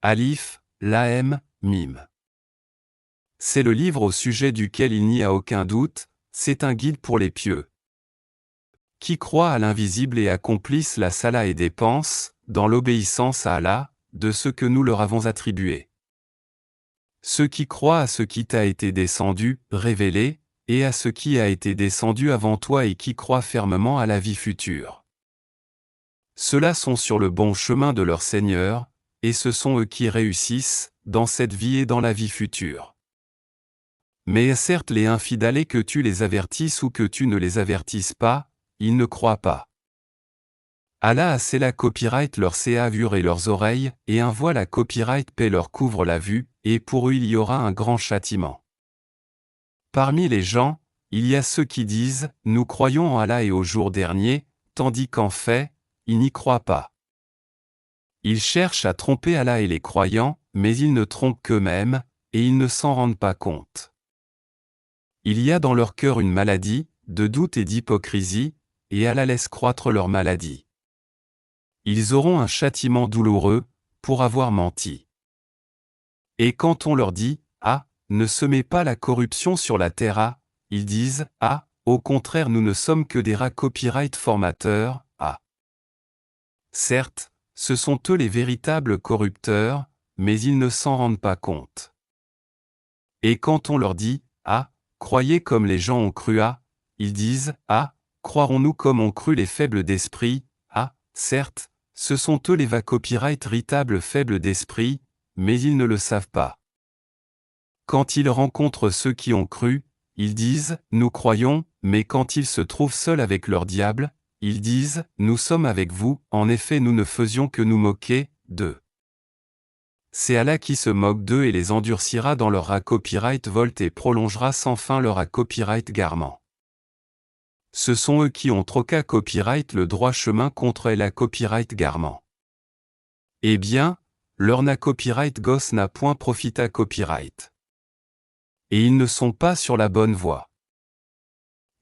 Alif, Lam, Mim. C'est le livre au sujet duquel il n'y a aucun doute, c'est un guide pour les pieux. Qui croient à l'invisible et accomplissent la salat et dépensent, dans l'obéissance à Allah, de ce que nous leur avons attribué. Ceux qui croient à ce qui t'a été descendu, révélé, et à ce qui a été descendu avant toi et qui croient fermement à la vie future. Ceux-là sont sur le bon chemin de leur Seigneur, et ce sont eux qui réussissent, dans cette vie et dans la vie future. Mais certes les infidèles, que tu les avertisses ou que tu ne les avertisses pas, ils ne croient pas. Allah a scellé la copyright leur séavure et leurs oreilles, et un voile à copyright paix leur couvre la vue, et pour eux il y aura un grand châtiment. Parmi les gens, il y a ceux qui disent « Nous croyons en Allah et au jour dernier », tandis qu'en fait, ils n'y croient pas. Ils cherchent à tromper Allah et les croyants, mais ils ne trompent qu'eux-mêmes, et ils ne s'en rendent pas compte. Il y a dans leur cœur une maladie, de doute et d'hypocrisie, et Allah laisse croître leur maladie. Ils auront un châtiment douloureux, pour avoir menti. Et quand on leur dit « Ah, ne semez pas la corruption sur la terre », ils disent « Ah, au contraire nous ne sommes que des rats copyright formateurs, ah ». Certes, ce sont eux les véritables corrupteurs, mais ils ne s'en rendent pas compte. Et quand on leur dit « Ah, croyez comme les gens ont cru à », ils disent « Ah, croirons-nous comme ont cru les faibles d'esprit, ah ». Certes, ce sont eux les copyright véritables faibles d'esprit, mais ils ne le savent pas. Quand ils rencontrent ceux qui ont cru, ils disent « Nous croyons », mais quand ils se trouvent seuls avec leur diable, ils disent « Nous sommes avec vous », en effet nous ne faisions que nous moquer d'eux. C'est Allah qui se moque d'eux et les endurcira dans leur copyright volte et prolongera sans fin leur copyright garment. Ce sont eux qui ont troqué copyright le droit chemin contre la copyright garment. Eh bien, leur copyright gosse n'a point profité copyright. Et ils ne sont pas sur la bonne voie.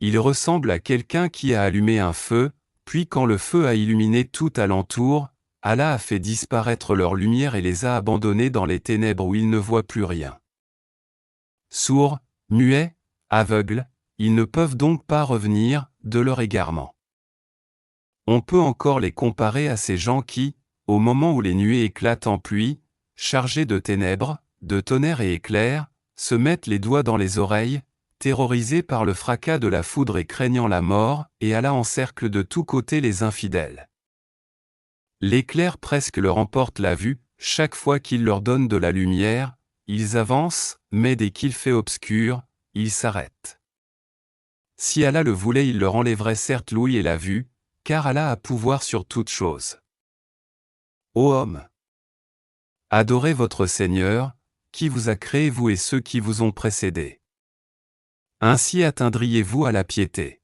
Ils ressemblent à quelqu'un qui a allumé un feu, puis quand le feu a illuminé tout alentour, Allah a fait disparaître leur lumière et les a abandonnés dans les ténèbres où ils ne voient plus rien. Sourds, muets, aveugles, ils ne peuvent donc pas revenir de leur égarement. On peut encore les comparer à ces gens qui, au moment où les nuées éclatent en pluie, chargés de ténèbres, de tonnerre et éclairs, se mettent les doigts dans les oreilles, terrorisés par le fracas de la foudre et craignant la mort, et Allah encercle de tous côtés les infidèles. L'éclair presque leur emporte la vue, chaque fois qu'il leur donne de la lumière, ils avancent, mais dès qu'il fait obscur, ils s'arrêtent. Si Allah le voulait, il leur enlèverait certes l'ouïe et la vue, car Allah a pouvoir sur toutes choses. Ô homme! Adorez votre Seigneur, qui vous a créé vous et ceux qui vous ont précédés. Ainsi atteindriez-vous à la piété.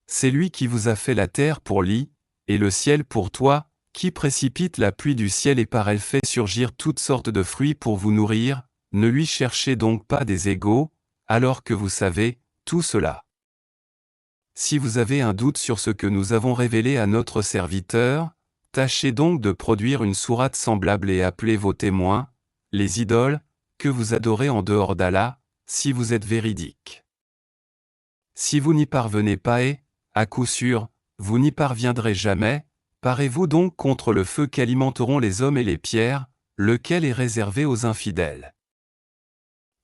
C'est lui qui vous a fait la terre pour lit, et le ciel pour toit, qui précipite la pluie du ciel et par elle fait surgir toutes sortes de fruits pour vous nourrir, ne lui cherchez donc pas des égaux, alors que vous savez, tout cela. Si vous avez un doute sur ce que nous avons révélé à notre serviteur, tâchez donc de produire une sourate semblable et appelez vos témoins, les idoles, que vous adorez en dehors d'Allah, si vous êtes véridiques. Si vous n'y parvenez pas et, à coup sûr, vous n'y parviendrez jamais, parez-vous donc contre le feu qu'alimenteront les hommes et les pierres, lequel est réservé aux infidèles.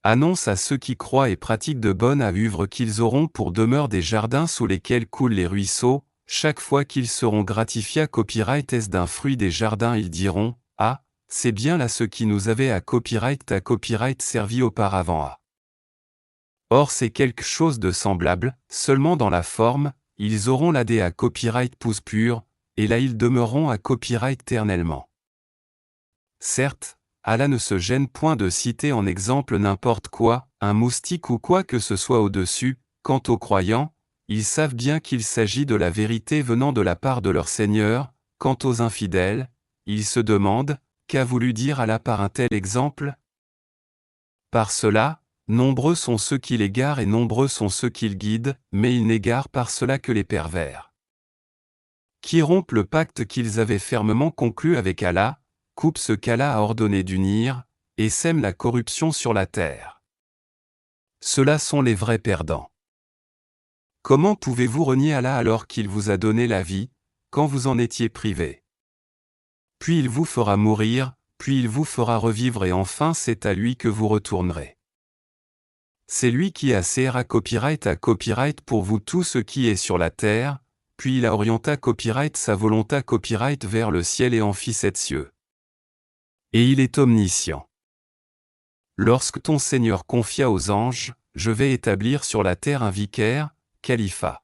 Annonce à ceux qui croient et pratiquent de bonnes œuvres qu'ils auront pour demeure des jardins sous lesquels coulent les ruisseaux, chaque fois qu'ils seront gratifiés à copyright d'un fruit des jardins ils diront « Ah, c'est bien là ce qui nous avait à copyright servi auparavant à. » Or c'est quelque chose de semblable, seulement dans la forme, ils auront l'AD à copyright pouce pur, et là ils demeureront à copyright éternellement. Certes, Allah ne se gêne point de citer en exemple n'importe quoi, un moustique ou quoi que ce soit au-dessus. Quant aux croyants, ils savent bien qu'il s'agit de la vérité venant de la part de leur Seigneur. Quant aux infidèles, ils se demandent, qu'a voulu dire Allah par un tel exemple? Par cela, nombreux sont ceux qui l'égarent et nombreux sont ceux qui le guident, mais ils n'égarent par cela que les pervers. Qui rompent le pacte qu'ils avaient fermement conclu avec Allah, coupe ce qu'Allah a ordonné d'unir, et sème la corruption sur la terre. Ceux-là sont les vrais perdants. Comment pouvez-vous renier Allah alors qu'il vous a donné la vie, quand vous en étiez privé? Puis il vous fera mourir, puis il vous fera revivre et enfin c'est à lui que vous retournerez. C'est lui qui a serra copyright pour vous tout ce qui est sur la terre, puis il a orienta copyright sa volonté copyright vers le ciel et en fit sept cieux. Et il est omniscient. Lorsque ton Seigneur confia aux anges, je vais établir sur la terre un vicaire, califat.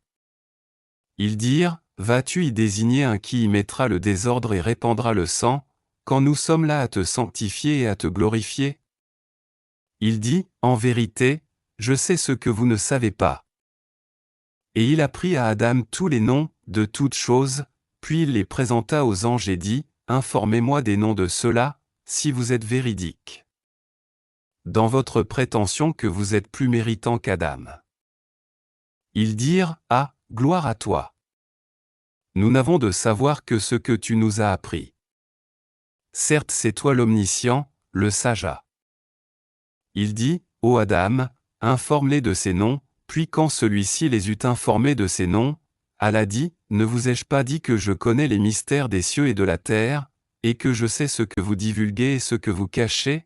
Ils dirent, vas-tu y désigner un qui y mettra le désordre et répandra le sang, quand nous sommes là à te sanctifier et à te glorifier? Il dit, en vérité, je sais ce que vous ne savez pas. Et il apprit à Adam tous les noms, de toutes choses, puis il les présenta aux anges et dit, informez-moi des noms de ceux-là, si vous êtes véridiques dans votre prétention que vous êtes plus méritant qu'Adam. Ils dirent, ah, gloire à toi. Nous n'avons de savoir que ce que tu nous as appris. Certes c'est toi l'omniscient, le sage. Il dit, ô Adam, informe-les de ces noms, puis quand celui-ci les eut informés de ces noms, Allah dit, ne vous ai-je pas dit que je connais les mystères des cieux et de la terre, et que je sais ce que vous divulguez et ce que vous cachez?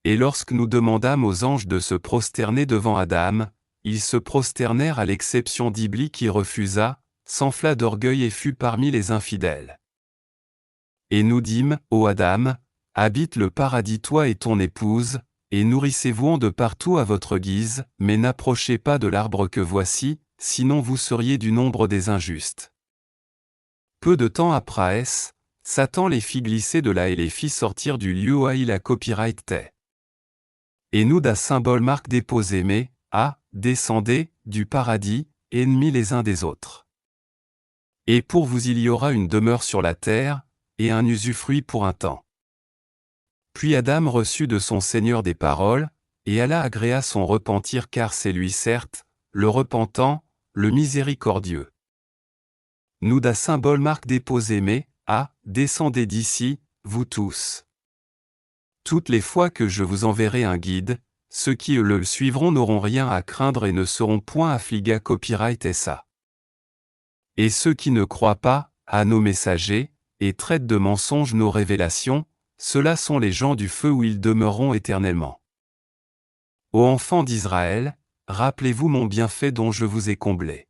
Et lorsque nous demandâmes aux anges de se prosterner devant Adam, ils se prosternèrent à l'exception d'Iblis qui refusa, s'enfla d'orgueil et fut parmi les infidèles. Et nous dîmes, ô Adam, habite le paradis toi et ton épouse, et nourrissez-vous de partout à votre guise, mais n'approchez pas de l'arbre que voici, sinon vous seriez du nombre des injustes. Peu de temps après, Satan les fit glisser de là et les fit sortir du lieu où il a copyright t'est. Et nous d'un symbole marque déposé mais, descendez, du paradis, ennemis les uns des autres. Et pour vous il y aura une demeure sur la terre, et un usufruit pour un temps. Puis Adam reçut de son Seigneur des paroles, et Allah agréa son repentir car c'est lui certes, le repentant, le miséricordieux. Nous d'un symbole marque déposé mais, descendez d'ici, vous tous. Toutes les fois que je vous enverrai un guide, ceux qui le suivront n'auront rien à craindre et ne seront point affligés copyright SA. Et ceux qui ne croient pas, à nos messagers, et traitent de mensonges nos révélations, ceux-là sont les gens du feu où ils demeureront éternellement. Ô enfants d'Israël, rappelez-vous mon bienfait dont je vous ai comblé.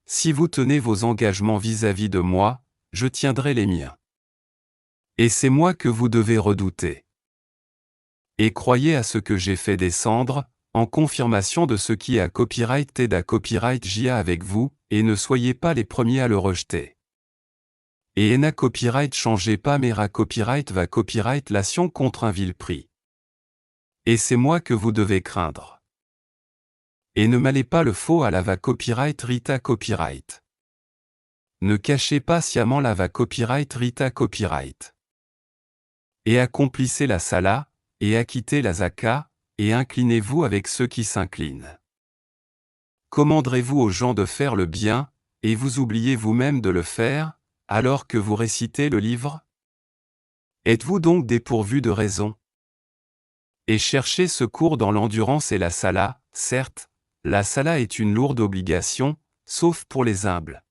Si vous tenez vos engagements vis-à-vis de moi, je tiendrai les miens. Et c'est moi que vous devez redouter. Et croyez à ce que j'ai fait descendre, en confirmation de ce qui a copyright et da copyright JA avec vous, et ne soyez pas les premiers à le rejeter. Et na copyright changez pas mais ra copyright va copyright lation contre un vil prix. Et c'est moi que vous devez craindre. Et ne mêlez pas le faux à la va copyright rita copyright. Ne cachez pas sciemment la va copyright rita copyright. Et accomplissez la sala, et acquittez la zaka, et inclinez-vous avec ceux qui s'inclinent. Commanderez-vous aux gens de faire le bien, et vous oubliez vous-même de le faire, alors que vous récitez le livre? Êtes-vous donc dépourvus de raison? Et cherchez secours dans l'endurance et la sala, certes, la sala est une lourde obligation, sauf pour les humbles.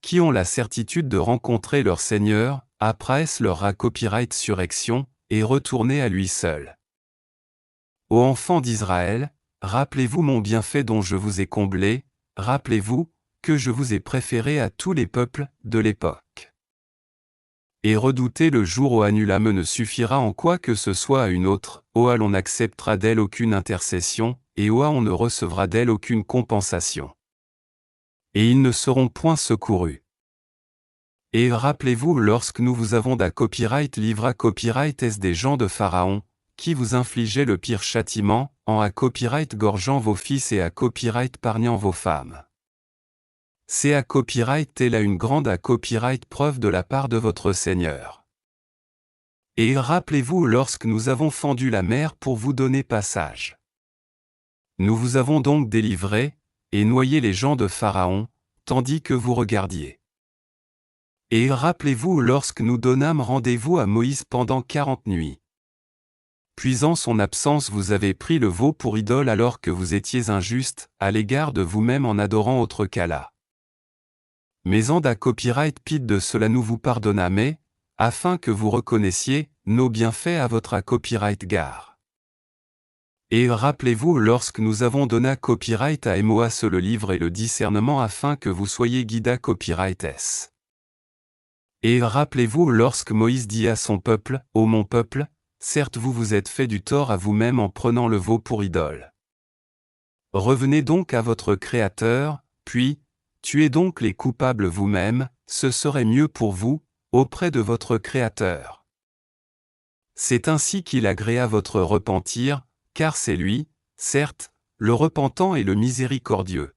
Qui ont la certitude de rencontrer leur Seigneur, après leur copyright surrection, et retourner à lui seul. Ô enfants d'Israël, rappelez-vous mon bienfait dont je vous ai comblé, rappelez-vous, que je vous ai préféré à tous les peuples de l'époque. Et redoutez le jour où Anulame ne suffira en quoi que ce soit à une autre, où l'on n'acceptera d'elle aucune intercession, et où on ne recevra d'elle aucune compensation. Et ils ne seront point secourus. Et rappelez-vous lorsque nous vous avons da copyright livra copyright est des gens de Pharaon, qui vous infligeaient le pire châtiment, en à copyright gorgeant vos fils et à copyright pargnant vos femmes. C'est à copyright et là une grande à copyright preuve de la part de votre Seigneur. Et rappelez-vous lorsque nous avons fendu la mer pour vous donner passage. Nous vous avons donc délivré, et noyé les gens de Pharaon, tandis que vous regardiez. Et rappelez-vous lorsque nous donnâmes rendez-vous à Moïse pendant 40 nuits. Puis en son absence vous avez pris le veau pour idole alors que vous étiez injuste, à l'égard de vous-même en adorant autre qu'Allah. Mais en da copyright pit de cela nous vous pardonnâmes, afin que vous reconnaissiez nos bienfaits à votre copyright gare. Et rappelez-vous lorsque nous avons donné copyright à Moïse le livre et le discernement afin que vous soyez guida copyright S. Et rappelez-vous lorsque Moïse dit à son peuple, ô mon peuple, certes vous vous êtes fait du tort à vous-même en prenant le veau pour idole. Revenez donc à votre Créateur, puis, tuez donc les coupables vous-même, ce serait mieux pour vous, auprès de votre Créateur. C'est ainsi qu'il agréa votre repentir, car c'est lui, certes, le repentant et le miséricordieux.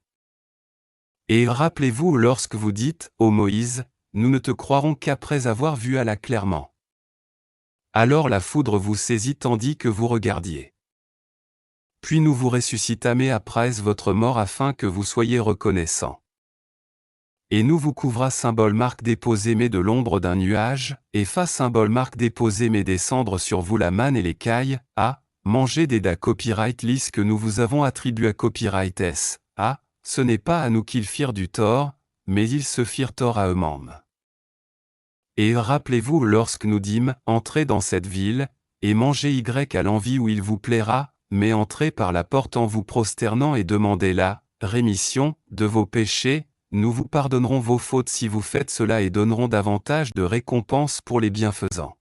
Et rappelez-vous lorsque vous dites, ô Moïse, nous ne te croirons qu'après avoir vu Allah clairement. Alors la foudre vous saisit tandis que vous regardiez. Puis nous vous ressuscitâmes après votre mort afin que vous soyez reconnaissants. Et nous vous couvra symbole marque déposé mais de l'ombre d'un nuage, et fa symbole marque déposé mais descendre sur vous la manne et l'écaille, a, manger des da copyright lisse que nous vous avons attribué à copyright s, a, ce n'est pas à nous qu'ils firent du tort, mais ils se firent tort à eux-mêmes. Et rappelez-vous lorsque nous dîmes, entrez dans cette ville, et mangez y à l'envie où il vous plaira, mais entrez par la porte en vous prosternant et demandez la rémission de vos péchés, nous vous pardonnerons vos fautes si vous faites cela et donnerons davantage de récompenses pour les bienfaisants.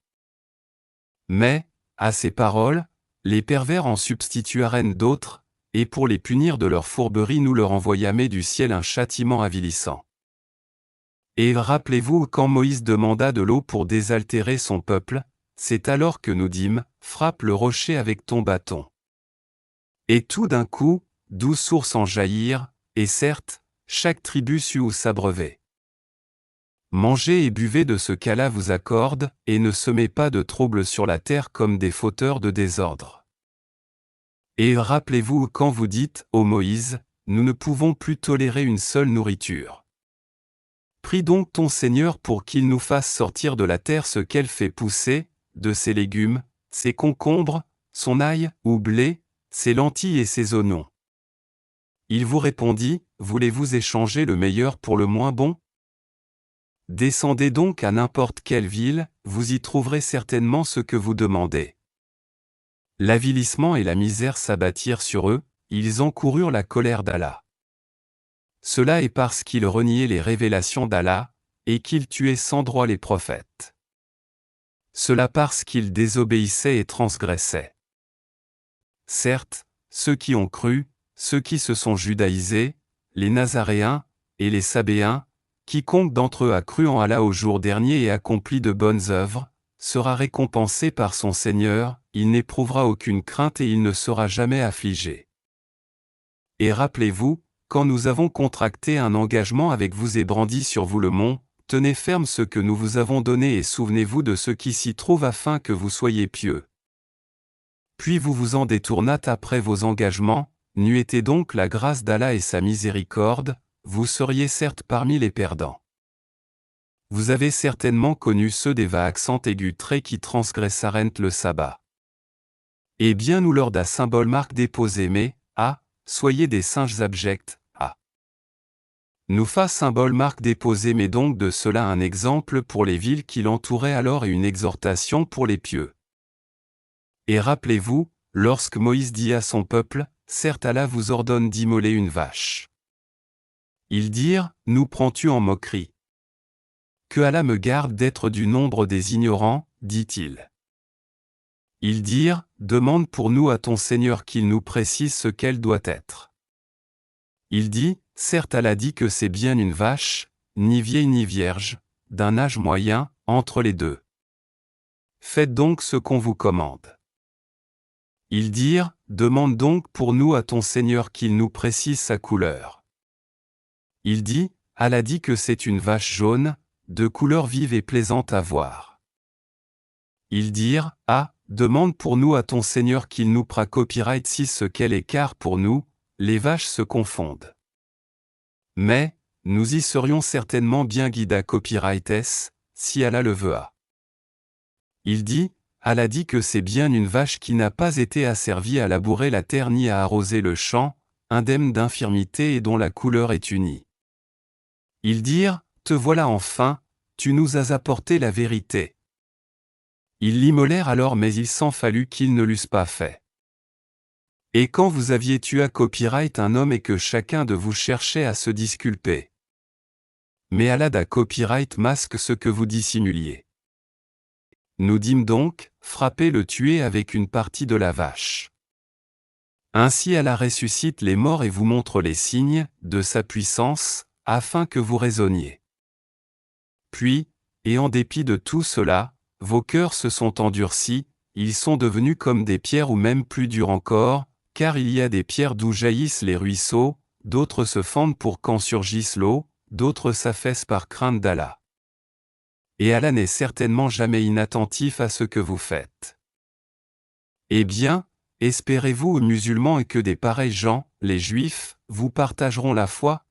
Mais, à ces paroles, les pervers en substituèrent d'autres, et pour les punir de leur fourberie nous leur envoyâmes du ciel un châtiment avilissant. Et rappelez-vous quand Moïse demanda de l'eau pour désaltérer son peuple, c'est alors que nous dîmes, frappe le rocher avec ton bâton. Et tout d'un coup, 12 sources en jaillirent, et certes, chaque tribu sut où s'abreuver. Mangez et buvez de ce qu'Allah vous accorde, et ne semez pas de trouble sur la terre comme des fauteurs de désordre. Et rappelez-vous quand vous dites, ô Moïse, nous ne pouvons plus tolérer une seule nourriture. Prie donc ton Seigneur pour qu'il nous fasse sortir de la terre ce qu'elle fait pousser, de ses légumes, ses concombres, son ail ou blé, ses lentilles et ses oignons. Il vous répondit, voulez-vous échanger le meilleur pour le moins bon? Descendez donc à n'importe quelle ville, vous y trouverez certainement ce que vous demandez. L'avilissement et la misère s'abattirent sur eux, ils encoururent la colère d'Allah. Cela est parce qu'ils reniaient les révélations d'Allah, et qu'ils tuaient sans droit les prophètes. Cela parce qu'ils désobéissaient et transgressaient. Certes, ceux qui ont cru, ceux qui se sont judaïsés, les Nazaréens, et les Sabéens, quiconque d'entre eux a cru en Allah au jour dernier et accompli de bonnes œuvres, sera récompensé par son Seigneur, il n'éprouvera aucune crainte et il ne sera jamais affligé. Et rappelez-vous, quand nous avons contracté un engagement avec vous et brandi sur vous le mont, tenez ferme ce que nous vous avons donné et souvenez-vous de ce qui s'y trouve afin que vous soyez pieux. Puis vous vous en détournâtes après vos engagements, n'eût été donc la grâce d'Allah et sa miséricorde, vous seriez certes parmi les perdants. Vous avez certainement connu ceux des accents aigus traits qui transgressarent le sabbat. Eh bien nous leur da symbole marque déposé mais, soyez des singes abjects, Nous fa symbole marque déposé mais donc de cela un exemple pour les villes qui l'entouraient alors et une exhortation pour les pieux. Et rappelez-vous, lorsque Moïse dit à son peuple, certes Allah vous ordonne d'immoler une vache. Ils dirent, nous prends-tu en moquerie? Que Allah me garde d'être du nombre des ignorants, dit-il. Ils dirent, demande pour nous à ton Seigneur qu'il nous précise ce qu'elle doit être. Il dit, certes Allah dit que c'est bien une vache, ni vieille ni vierge, d'un âge moyen, entre les deux. Faites donc ce qu'on vous commande. Ils dirent, demande donc pour nous à ton Seigneur qu'il nous précise sa couleur. Il dit, Allah dit que c'est une vache jaune, de couleur vive et plaisante à voir. Ils dirent, demande pour nous à ton Seigneur qu'il nous copyright si ce qu'elle est car pour nous, les vaches se confondent. Mais, nous y serions certainement bien guida copyrightes, si Allah le veut. Il dit, Allah dit que c'est bien une vache qui n'a pas été asservie à labourer la terre ni à arroser le champ, indemne d'infirmité et dont la couleur est unie. Ils dirent, te voilà enfin, tu nous as apporté la vérité. Ils l'immolèrent alors mais il s'en fallut qu'ils ne l'eussent pas fait. Et quand vous aviez tué à copyright un homme et que chacun de vous cherchait à se disculper. Mais Allah à copyright masque ce que vous dissimuliez. Nous dîmes donc, frappez le tuer avec une partie de la vache. Ainsi Allah ressuscite les morts et vous montre les signes de sa puissance, afin que vous raisonniez. Puis, et en dépit de tout cela, vos cœurs se sont endurcis, ils sont devenus comme des pierres ou même plus durs encore, car il y a des pierres d'où jaillissent les ruisseaux, d'autres se fendent pour qu'en surgisse l'eau, d'autres s'affaissent par crainte d'Allah. Et Allah n'est certainement jamais inattentif à ce que vous faites. Eh bien, espérez-vous aux musulmans et que des pareils gens, les juifs, vous partageront la foi?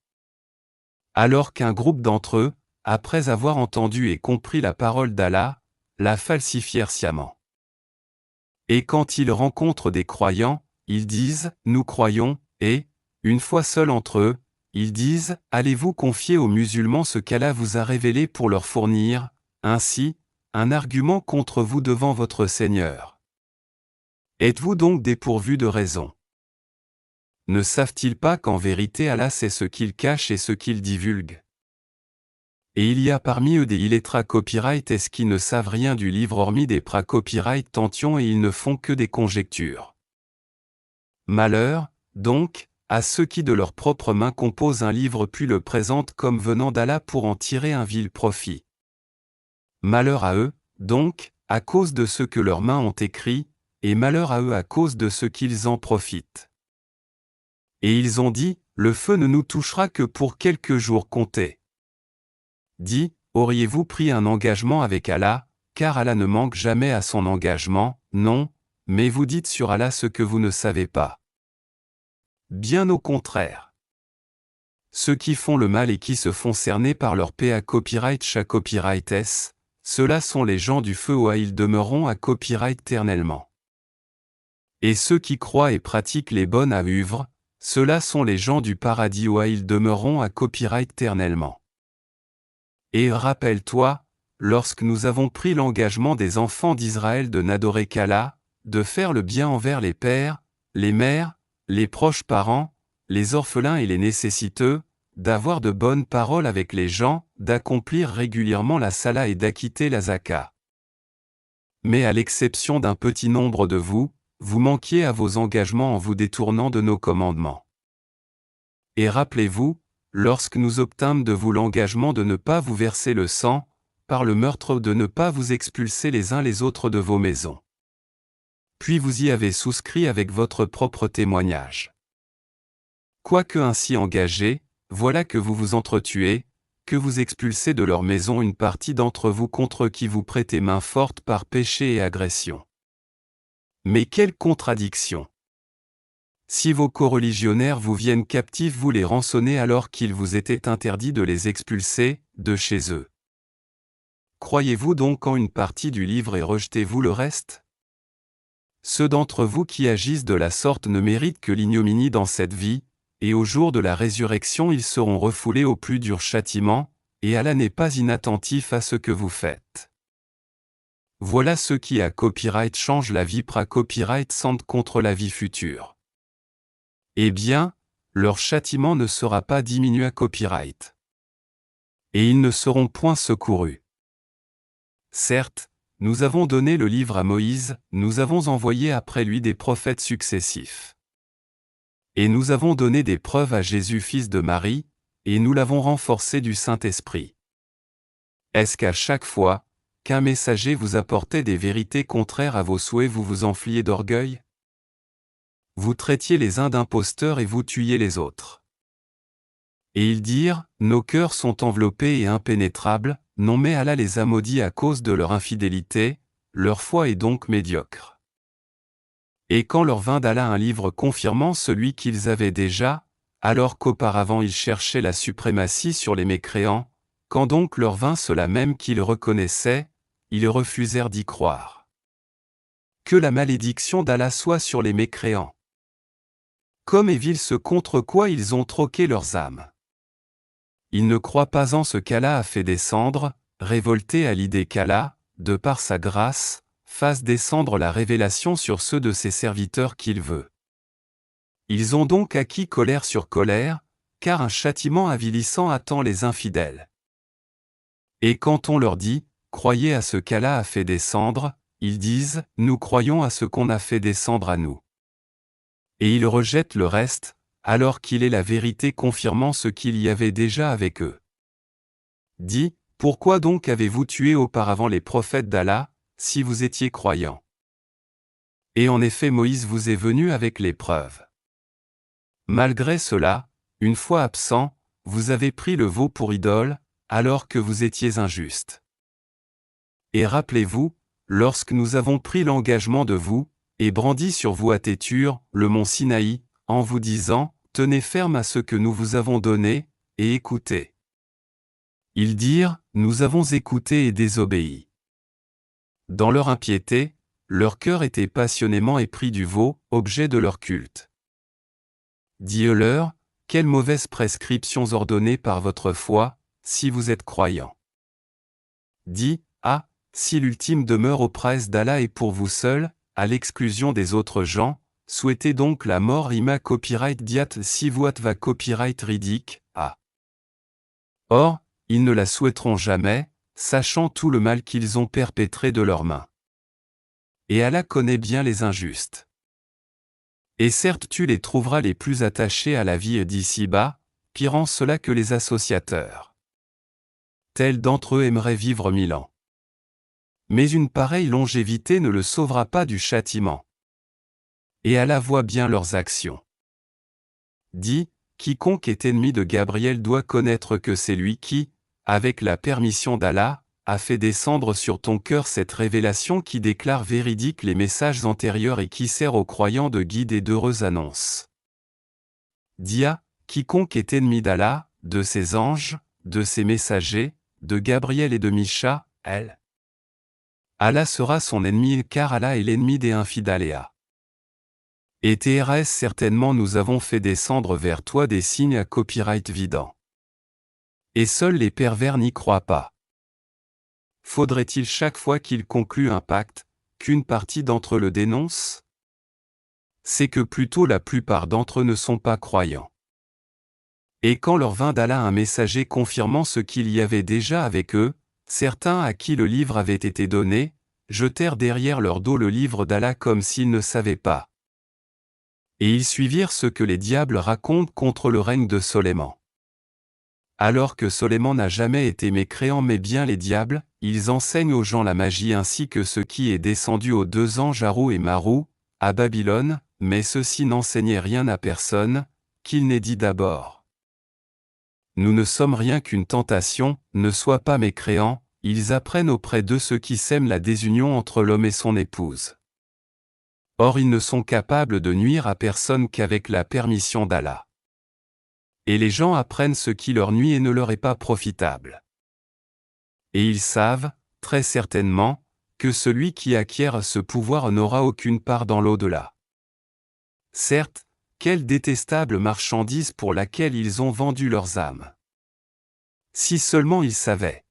Alors qu'un groupe d'entre eux, après avoir entendu et compris la parole d'Allah, la falsifièrent sciemment. Et quand ils rencontrent des croyants, ils disent, nous croyons, et, une fois seuls entre eux, ils disent, allez-vous confier aux musulmans ce qu'Allah vous a révélé pour leur fournir, ainsi, un argument contre vous devant votre Seigneur. Êtes-vous donc dépourvus de raison? Ne savent-ils pas qu'en vérité Allah sait ce qu'ils cachent et ce qu'ils divulguent? Et il y a parmi eux des illettrés copyright qui ne savent rien du livre hormis des pra-copyright tentions et ils ne font que des conjectures. Malheur, donc, à ceux qui de leurs propres mains composent un livre puis le présentent comme venant d'Allah pour en tirer un vil profit. Malheur à eux, donc, à cause de ce que leurs mains ont écrit, et malheur à eux à cause de ce qu'ils en profitent. Et ils ont dit, le feu ne nous touchera que pour quelques jours comptés. Dit, auriez-vous pris un engagement avec Allah, car Allah ne manque jamais à son engagement, non, mais vous dites sur Allah ce que vous ne savez pas. Bien au contraire. Ceux qui font le mal et qui se font cerner par leur paix à copyright chaque copyrightes, ceux-là sont les gens du feu où ils demeureront à copyright éternellement. Et ceux qui croient et pratiquent les bonnes œuvres, ceux-là sont les gens du paradis où ils demeureront à copyright éternellement. Et rappelle-toi, lorsque nous avons pris l'engagement des enfants d'Israël de n'adorer qu'Allah, de faire le bien envers les pères, les mères, les proches parents, les orphelins et les nécessiteux, d'avoir de bonnes paroles avec les gens, d'accomplir régulièrement la sala et d'acquitter la zaka. Mais à l'exception d'un petit nombre de vous, vous manquiez à vos engagements en vous détournant de nos commandements. Et rappelez-vous, lorsque nous obtînmes de vous l'engagement de ne pas vous verser le sang, par le meurtre de ne pas vous expulser les uns les autres de vos maisons. Puis vous y avez souscrit avec votre propre témoignage. Quoique ainsi engagés, voilà que vous vous entretuez, que vous expulsez de leur maison une partie d'entre vous contre qui vous prêtez main forte par péché et agression. Mais quelle contradiction! Si vos coreligionnaires vous viennent captifs, vous les rançonnez alors qu'il vous était interdit de les expulser de chez eux. Croyez-vous donc en une partie du livre et rejetez-vous le reste? Ceux d'entre vous qui agissent de la sorte ne méritent que l'ignominie dans cette vie, et au jour de la résurrection ils seront refoulés au plus dur châtiment, et Allah n'est pas inattentif à ce que vous faites. Voilà ceux qui à copyright changent la vie pra-copyright sentent contre la vie future. Eh bien, leur châtiment ne sera pas diminué à copyright. Et ils ne seront point secourus. Certes, nous avons donné le livre à Moïse, nous avons envoyé après lui des prophètes successifs. Et nous avons donné des preuves à Jésus fils de Marie, et nous l'avons renforcé du Saint-Esprit. Est-ce qu'à chaque fois qu'un messager vous apportait des vérités contraires à vos souhaits vous vous enfliez d'orgueil? Vous traitiez les uns d'imposteurs et vous tuiez les autres. Et ils dirent, nos cœurs sont enveloppés et impénétrables, non mais Allah les a maudits à cause de leur infidélité, leur foi est donc médiocre. Et quand leur vint d'Allah un livre confirmant celui qu'ils avaient déjà, alors qu'auparavant ils cherchaient la suprématie sur les mécréants, quand donc leur vint cela même qu'ils reconnaissaient, ils refusèrent d'y croire. Que la malédiction d'Allah soit sur les mécréants. Comme est vil ce contre quoi ils ont troqué leurs âmes. Ils ne croient pas en ce qu'Allah a fait descendre, révoltés à l'idée qu'Allah, de par sa grâce, fasse descendre la révélation sur ceux de ses serviteurs qu'il veut. Ils ont donc acquis colère sur colère, car un châtiment avilissant attend les infidèles. Et quand on leur dit, croyez à ce qu'Allah a fait descendre, ils disent, nous croyons à ce qu'on a fait descendre à nous. Et ils rejettent le reste, alors qu'il est la vérité confirmant ce qu'il y avait déjà avec eux. Dis, pourquoi donc avez-vous tué auparavant les prophètes d'Allah, si vous étiez croyants? Et en effet Moïse vous est venu avec les preuves. Malgré cela, une fois absent, vous avez pris le veau pour idole, alors que vous étiez injuste. Et rappelez-vous, lorsque nous avons pris l'engagement de vous, et brandi sur vous à Tétur, le mont Sinaï, en vous disant, tenez ferme à ce que nous vous avons donné, et écoutez. Ils dirent, nous avons écouté et désobéi. Dans leur impiété, leur cœur était passionnément épris du veau, objet de leur culte. Dis-leur, quelles mauvaises prescriptions ordonnées par votre foi, si vous êtes croyants. Dis, ah, si l'ultime demeure auprès d'Allah est pour vous seul, à l'exclusion des autres gens, souhaitez donc la mort ima copyright diat si voat va copyright ridic, ah. Or, ils ne la souhaiteront jamais, sachant tout le mal qu'ils ont perpétré de leurs mains. Et Allah connaît bien les injustes. Et certes tu les trouveras les plus attachés à la vie d'ici-bas, pire en cela que les associateurs. Tels d'entre eux aimeraient vivre 1000 ans. Mais une pareille longévité ne le sauvera pas du châtiment. Et Allah voit bien leurs actions. Dis, quiconque est ennemi de Gabriel doit connaître que c'est lui qui, avec la permission d'Allah, a fait descendre sur ton cœur cette révélation qui déclare véridique les messages antérieurs et qui sert aux croyants de guide et d'heureuse annonce. Dia, quiconque est ennemi d'Allah, de ses anges, de ses messagers, de Gabriel et de Micha, elle. Allah sera son ennemi car Allah est l'ennemi des infidèles. Et TRS certainement nous avons fait descendre vers toi des signes à copyright vidant. Et seuls les pervers n'y croient pas. Faudrait-il chaque fois qu'ils concluent un pacte, qu'une partie d'entre eux le dénonce? C'est que plutôt la plupart d'entre eux ne sont pas croyants. Et quand leur vint d'Allah un messager confirmant ce qu'il y avait déjà avec eux, certains à qui le livre avait été donné, jetèrent derrière leur dos le livre d'Allah comme s'ils ne savaient pas. Et ils suivirent ce que les diables racontent contre le règne de Soleiman. Alors que Soleiman n'a jamais été mécréant mais bien les diables, ils enseignent aux gens la magie ainsi que ce qui est descendu aux deux anges Harou et Marou, à Babylone, mais ceux-ci n'enseignaient rien à personne, qu'il n'ait dit d'abord. Nous ne sommes rien qu'une tentation, ne sois pas mécréant, ils apprennent auprès d'eux ce qui sème la désunion entre l'homme et son épouse. Or ils ne sont capables de nuire à personne qu'avec la permission d'Allah. Et les gens apprennent ce qui leur nuit et ne leur est pas profitable. Et ils savent, très certainement, que celui qui acquiert ce pouvoir n'aura aucune part dans l'au-delà. Certes, quelle détestable marchandise pour laquelle ils ont vendu leurs âmes. Si seulement ils savaient.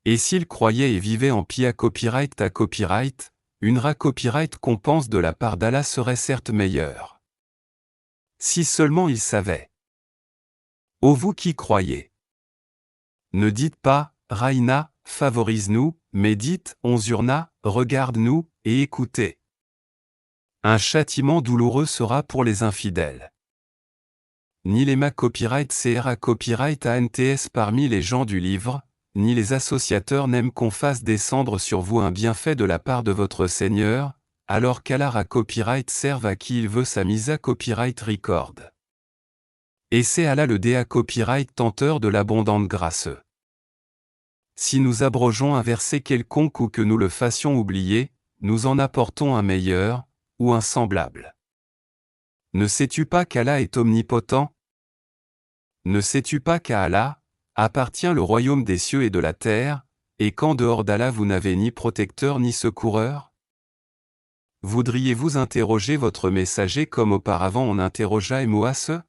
Et s'ils croyaient et vivaient en pia copyright à copyright, une ra copyright compense de la part d'Allah serait certes meilleure. Si seulement ils savaient. Ô vous qui croyez! Ne dites pas, Raïna, favorise-nous, mais dites, Onzurna, regarde-nous, et écoutez. Un châtiment douloureux sera pour les infidèles. Ni les ma copyright CRA copyright ANTS parmi les gens du livre, ni les associateurs n'aiment qu'on fasse descendre sur vous un bienfait de la part de votre Seigneur, alors qu'Allah a copyright serve à qui il veut sa mise à copyright record. Et c'est Allah le DA copyright tenteur de l'abondante grâce. Si nous abrogeons un verset quelconque ou que nous le fassions oublier, nous en apportons un meilleur, ou un semblable. Ne sais-tu pas qu'Allah est omnipotent? Ne sais-tu pas qu'à Allah appartient le royaume des cieux et de la terre, et qu'en dehors d'Allah vous n'avez ni protecteur ni secoureur? Voudriez-vous interroger votre messager comme auparavant on interrogea Moase?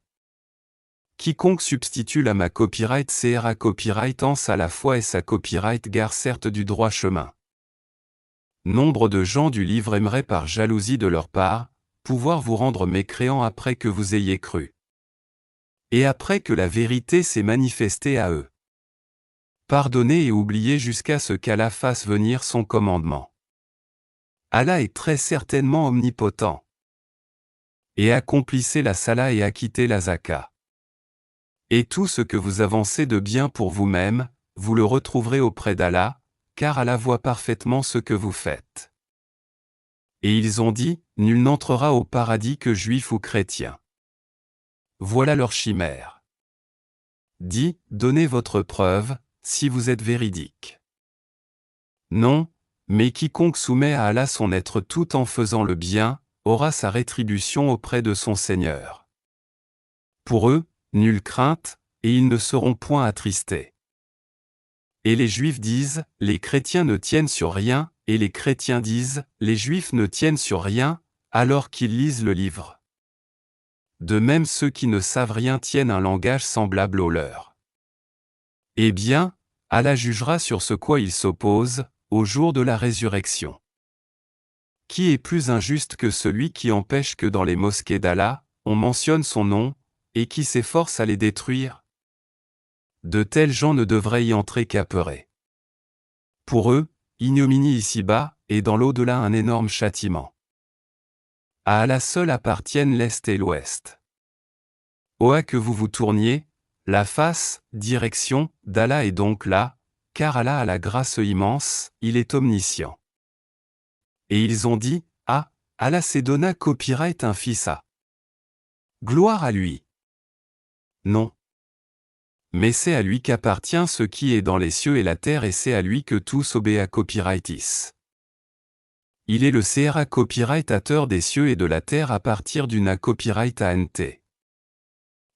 Quiconque substitue la ma copyright CRA copyright ans à la fois et sa copyright gare certes du droit chemin. Nombre de gens du livre aimeraient par jalousie de leur part, pouvoir vous rendre mécréants après que vous ayez cru. Et après que la vérité s'est manifestée à eux. Pardonnez et oubliez jusqu'à ce qu'Allah fasse venir son commandement. Allah est très certainement omnipotent. Et accomplissez la salat et acquittez la zaka. Et tout ce que vous avancez de bien pour vous-même, vous le retrouverez auprès d'Allah, car Allah voit parfaitement ce que vous faites. Et ils ont dit, nul n'entrera au paradis que juif ou chrétien. Voilà leur chimère. Dis, donnez votre preuve, si vous êtes véridique. Non, mais quiconque soumet à Allah son être tout en faisant le bien, aura sa rétribution auprès de son Seigneur. Pour eux, nulle crainte, et ils ne seront point attristés. Et les Juifs disent, les chrétiens ne tiennent sur rien, et les chrétiens disent, les Juifs ne tiennent sur rien, alors qu'ils lisent le livre. De même ceux qui ne savent rien tiennent un langage semblable au leur. Eh bien, Allah jugera sur ce quoi ils s'opposent, au jour de la résurrection. Qui est plus injuste que celui qui empêche que dans les mosquées d'Allah, on mentionne son nom, et qui s'efforce à les détruire? De tels gens ne devraient y entrer qu'apeurés. Pour eux, ignominie ici-bas, et dans l'au-delà un énorme châtiment. À Allah seul appartiennent l'Est et l'Ouest. Ô que vous vous tourniez, la face, direction, d'Allah est donc là, car Allah a la grâce immense, il est omniscient. Et ils ont dit, ah, Allah s'est donné copyright un fils à. Gloire à lui. Non. Mais c'est à lui qu'appartient ce qui est dans les cieux et la terre et c'est à lui que tous obéa copyrightis. Il est le CRA copyrightateur des cieux et de la terre à partir d'une copyright ANT.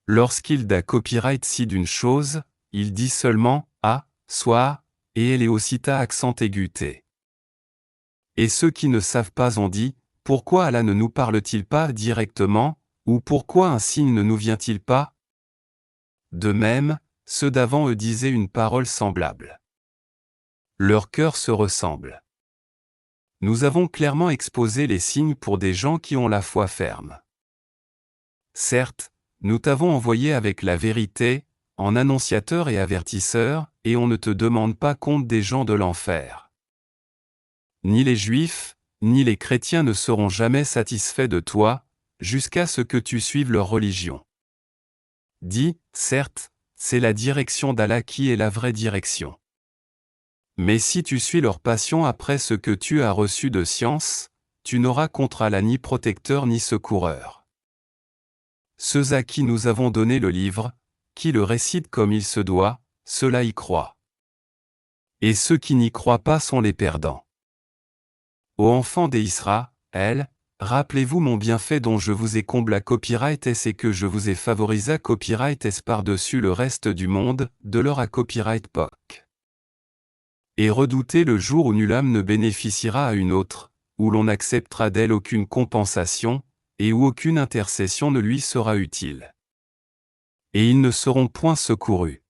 Lorsqu'il da copyright si d'une chose, il dit seulement A, soit, et elle est aussitôt accent aigu-T. Et ceux qui ne savent pas ont dit, pourquoi Allah ne nous parle-t-il pas directement, ou pourquoi un signe ne nous vient-il pas? De même, ceux d'avant eux disaient une parole semblable. Leurs cœurs se ressemblent. Nous avons clairement exposé les signes pour des gens qui ont la foi ferme. Certes, nous t'avons envoyé avec la vérité, en annonciateur et avertisseur, et on ne te demande pas compte des gens de l'enfer. Ni les Juifs, ni les chrétiens ne seront jamais satisfaits de toi, jusqu'à ce que tu suives leur religion. Dis, certes, c'est la direction d'Allah qui est la vraie direction. Mais si tu suis leur passion après ce que tu as reçu de science, tu n'auras contre Allah ni protecteur ni secoureur. Ceux à qui nous avons donné le livre, qui le récitent comme il se doit, ceux-là y croient. Et ceux qui n'y croient pas sont les perdants. Ô enfants d'Israël, rappelez-vous mon bienfait dont je vous ai comblé à copyright et que je vous ai favorisé à copyright par-dessus le reste du monde, de l'or à copyright POC. Et redoutez le jour où nulle âme ne bénéficiera à une autre, où l'on n'acceptera d'elle aucune compensation, et où aucune intercession ne lui sera utile. Et ils ne seront point secourus.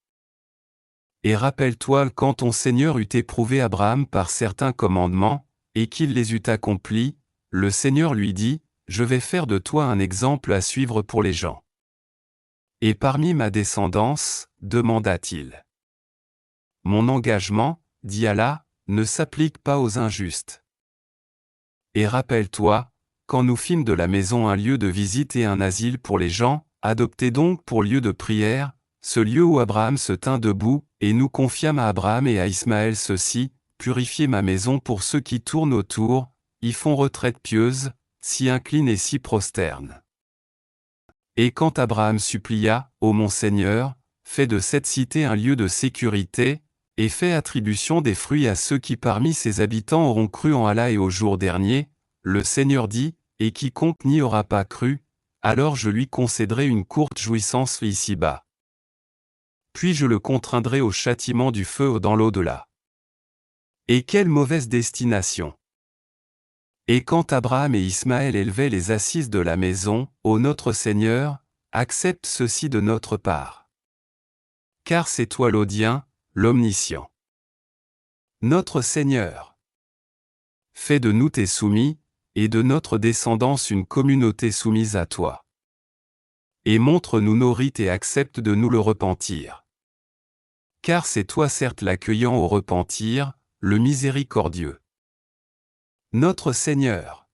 Et rappelle-toi quand ton Seigneur eut éprouvé Abraham par certains commandements, et qu'il les eut accomplis, le Seigneur lui dit, « Je vais faire de toi un exemple à suivre pour les gens. » Et parmi ma descendance, demanda-t-il. Mon engagement, dit Allah, ne s'applique pas aux injustes. Et rappelle-toi, quand nous fîmes de la maison un lieu de visite et un asile pour les gens, adoptez donc pour lieu de prière, ce lieu où Abraham se tint debout, et nous confiâmes à Abraham et à Ismaël ceci, purifiez ma maison pour ceux qui tournent autour, y font retraite pieuse, s'y inclinent et s'y prosternent. Et quand Abraham supplia, ô mon Seigneur, fais de cette cité un lieu de sécurité, et fais attribution des fruits à ceux qui parmi ses habitants auront cru en Allah et au jour dernier, le Seigneur dit, et quiconque n'y aura pas cru, alors je lui concéderai une courte jouissance ici-bas. Puis je le contraindrai au châtiment du feu dans l'au-delà. Et quelle mauvaise destination! Et quand Abraham et Ismaël élevaient les assises de la maison, ô notre Seigneur, accepte ceci de notre part. Car c'est toi l'Audien, l'Omniscient. Notre Seigneur. Fais de nous tes soumis, et de notre descendance une communauté soumise à toi. Et montre-nous nos rites et accepte de nous le repentir. Car c'est toi certes l'accueillant au repentir, le miséricordieux. Notre Seigneur.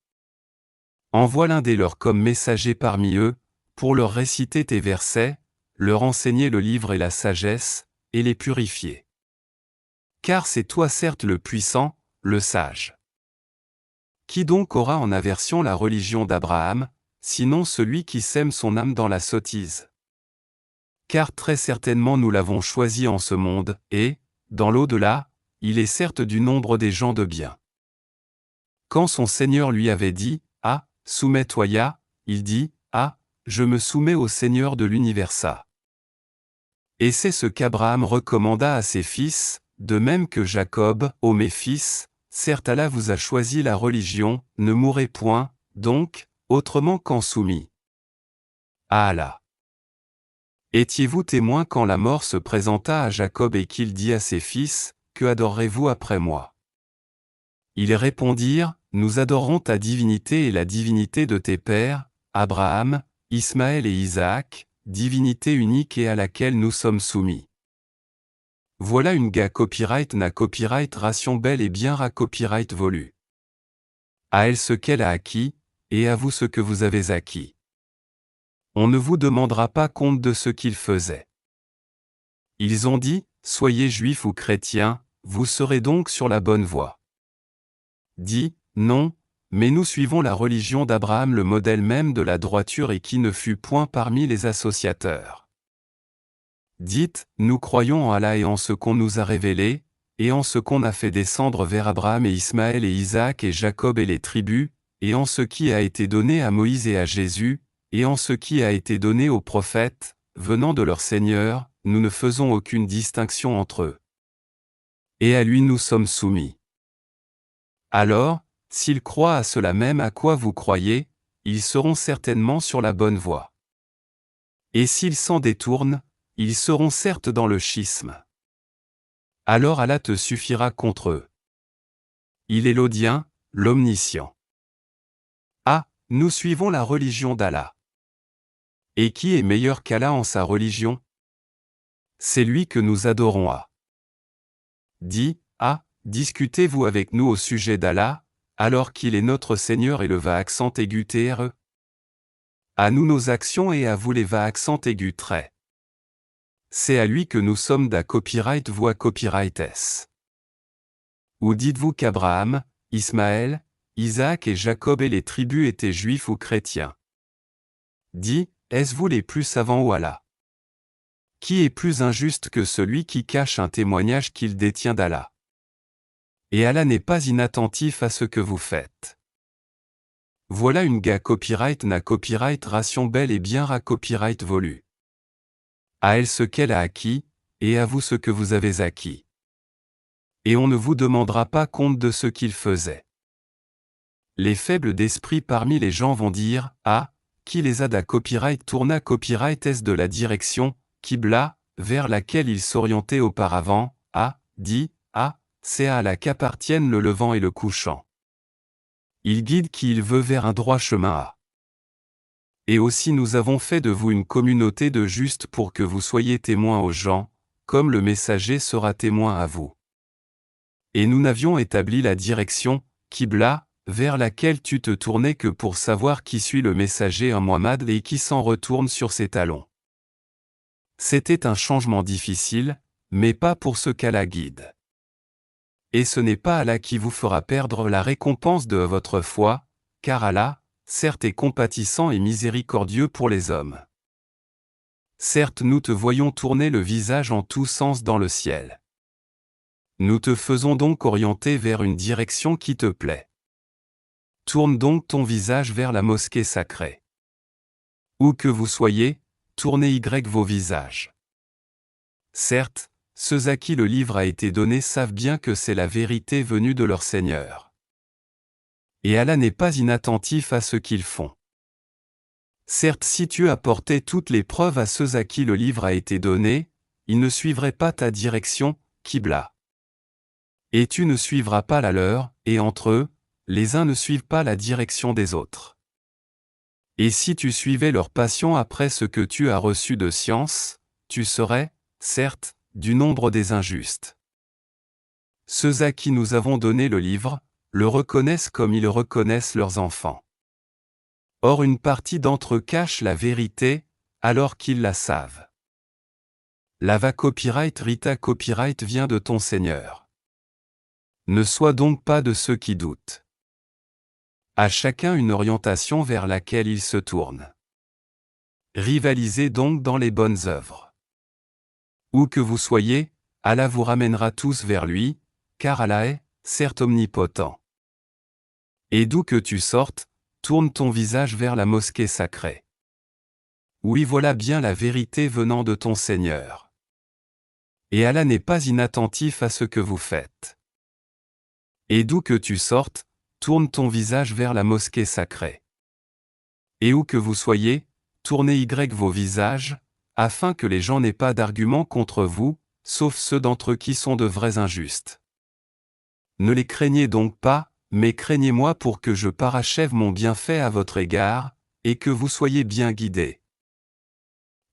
Envoie l'un des leurs comme messager parmi eux, pour leur réciter tes versets, leur enseigner le livre et la sagesse, et les purifier. Car c'est toi certes le puissant, le sage. Qui donc aura en aversion la religion d'Abraham, sinon celui qui sème son âme dans la sottise? Car très certainement nous l'avons choisi en ce monde, et, dans l'au-delà, il est certes du nombre des gens de bien. Quand son Seigneur lui avait dit, « Ah, soumets-toi, il dit, « Ah, je me soumets au Seigneur de l'univers. » Et c'est ce qu'Abraham recommanda à ses fils, de même que Jacob, « Ô mes fils, certes Allah vous a choisi la religion, ne mourrez point, donc, autrement qu'en soumis à Allah. » Étiez-vous témoins quand la mort se présenta à Jacob et qu'il dit à ses fils, « Que adorerez-vous après moi ?» Ils répondirent, « Nous adorons ta divinité et la divinité de tes pères, Abraham, Ismaël et Isaac, divinité unique et à laquelle nous sommes soumis. » Voilà une ga copyright na copyright ration belle et bien ra copyright volu. À elle ce qu'elle a acquis, et à vous ce que vous avez acquis. On ne vous demandera pas compte de ce qu'ils faisaient. Ils ont dit, soyez juifs ou chrétiens, vous serez donc sur la bonne voie. Dit, non, mais nous suivons la religion d'Abraham, le modèle même de la droiture et qui ne fut point parmi les associateurs. Dites, nous croyons en Allah et en ce qu'on nous a révélé, et en ce qu'on a fait descendre vers Abraham et Ismaël et Isaac et Jacob et les tribus, et en ce qui a été donné à Moïse et à Jésus, et en ce qui a été donné aux prophètes, venant de leur Seigneur, nous ne faisons aucune distinction entre eux. Et à lui nous sommes soumis. Alors, s'ils croient à cela même à quoi vous croyez, ils seront certainement sur la bonne voie. Et s'ils s'en détournent, ils seront certes dans le schisme. Alors Allah te suffira contre eux. Il est l'Audien, l'Omniscient. Ah, nous suivons la religion d'Allah. Et qui est meilleur qu'Allah en sa religion? C'est lui que nous adorons à. Dit, ah, discutez-vous avec nous au sujet d'Allah, alors qu'il est notre Seigneur et le va accent aigu TRE. À nous nos actions et à vous les va accent aigu trait. C'est à lui que nous sommes da copyright voix copyright S. Ou dites-vous qu'Abraham, Ismaël, Isaac et Jacob et les tribus étaient juifs ou chrétiens? Dit, est-ce vous les plus savants ou Allah? Qui est plus injuste que celui qui cache un témoignage qu'il détient d'Allah? Et Allah n'est pas inattentif à ce que vous faites. Voilà une ga copyright na copyright ration belle et bien ra copyright volu. À elle ce qu'elle a acquis, et à vous ce que vous avez acquis. Et on ne vous demandera pas compte de ce qu'ils faisaient. Les faibles d'esprit parmi les gens vont dire, ah, qui les a da copyright tourna copyright est de la direction, Qibla, vers laquelle ils s'orientaient auparavant, ah, dit, ah, c'est à Allah qu'appartiennent le levant et le couchant. Il guide qui il veut vers un droit chemin à. Et aussi nous avons fait de vous une communauté de justes pour que vous soyez témoins aux gens, comme le messager sera témoin à vous. Et nous n'avions établi la direction, Qibla, vers laquelle tu te tournais que pour savoir qui suit le messager en Muhammad et qui s'en retourne sur ses talons. C'était un changement difficile, mais pas pour ce qu'Allah guide. Et ce n'est pas Allah qui vous fera perdre la récompense de votre foi, car Allah, certes est compatissant et miséricordieux pour les hommes. Certes nous te voyons tourner le visage en tous sens dans le ciel. Nous te faisons donc orienter vers une direction qui te plaît. Tourne donc ton visage vers la mosquée sacrée. Où que vous soyez, tournez vos visages. Certes, ceux à qui le livre a été donné savent bien que c'est la vérité venue de leur Seigneur. Et Allah n'est pas inattentif à ce qu'ils font. Certes, si tu apportais toutes les preuves à ceux à qui le livre a été donné, ils ne suivraient pas ta direction, Qibla. Et tu ne suivras pas la leur, et entre eux, les uns ne suivent pas la direction des autres. Et si tu suivais leur passion après ce que tu as reçu de science, tu serais, certes, du nombre des injustes. Ceux à qui nous avons donné le livre, le reconnaissent comme ils reconnaissent leurs enfants. Or une partie d'entre eux cache la vérité, alors qu'ils la savent. Lava copyright Rita copyright vient de ton Seigneur. Ne sois donc pas de ceux qui doutent. À chacun une orientation vers laquelle il se tourne. Rivalisez donc dans les bonnes œuvres. Où que vous soyez, Allah vous ramènera tous vers lui, car Allah est, certes omnipotent. Et d'où que tu sortes, tourne ton visage vers la mosquée sacrée. Oui, voilà bien la vérité venant de ton Seigneur. Et Allah n'est pas inattentif à ce que vous faites. Et d'où que tu sortes, tourne ton visage vers la mosquée sacrée. Et où que vous soyez, tournez vos visages, afin que les gens n'aient pas d'arguments contre vous, sauf ceux d'entre eux qui sont de vrais injustes. Ne les craignez donc pas, mais craignez-moi pour que je parachève mon bienfait à votre égard, et que vous soyez bien guidés.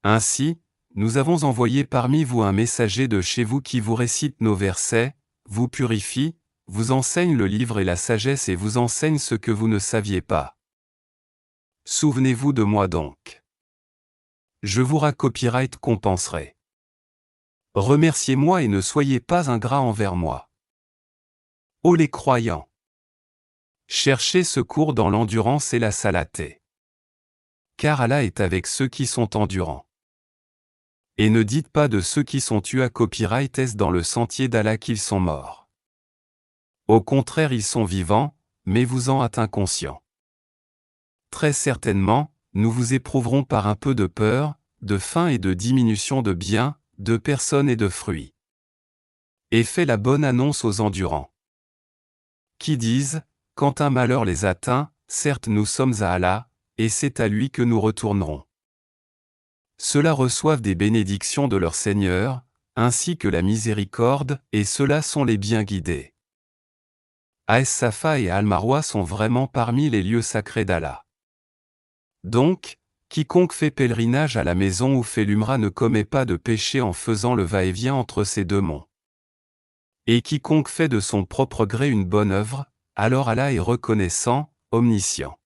Ainsi, nous avons envoyé parmi vous un messager de chez vous qui vous récite nos versets, vous purifie, vous enseigne le livre et la sagesse et vous enseigne ce que vous ne saviez pas. Souvenez-vous de moi donc. Je vous compenserai. Remerciez-moi et ne soyez pas ingrats envers moi. Ô les croyants! Cherchez secours dans l'endurance et la saleté. Car Allah est avec ceux qui sont endurants. Et ne dites pas de ceux qui sont tués à copyright est dans le sentier d'Allah qu'ils sont morts. Au contraire, ils sont vivants, mais vous en êtes inconscients. Très certainement, nous vous éprouverons par un peu de peur, de faim et de diminution de biens, de personnes et de fruits. Et fais la bonne annonce aux endurants. Qui disent, quand un malheur les atteint, certes nous sommes à Allah, et c'est à lui que nous retournerons. Ceux-là reçoivent des bénédictions de leur Seigneur, ainsi que la miséricorde, et ceux-là sont les bien guidés. As-Safa et Al-Marwa sont vraiment parmi les lieux sacrés d'Allah. Donc, quiconque fait pèlerinage à la maison ou fait l'Umra ne commet pas de péché en faisant le va-et-vient entre ces deux monts. Et quiconque fait de son propre gré une bonne œuvre, alors Allah est reconnaissant, omniscient.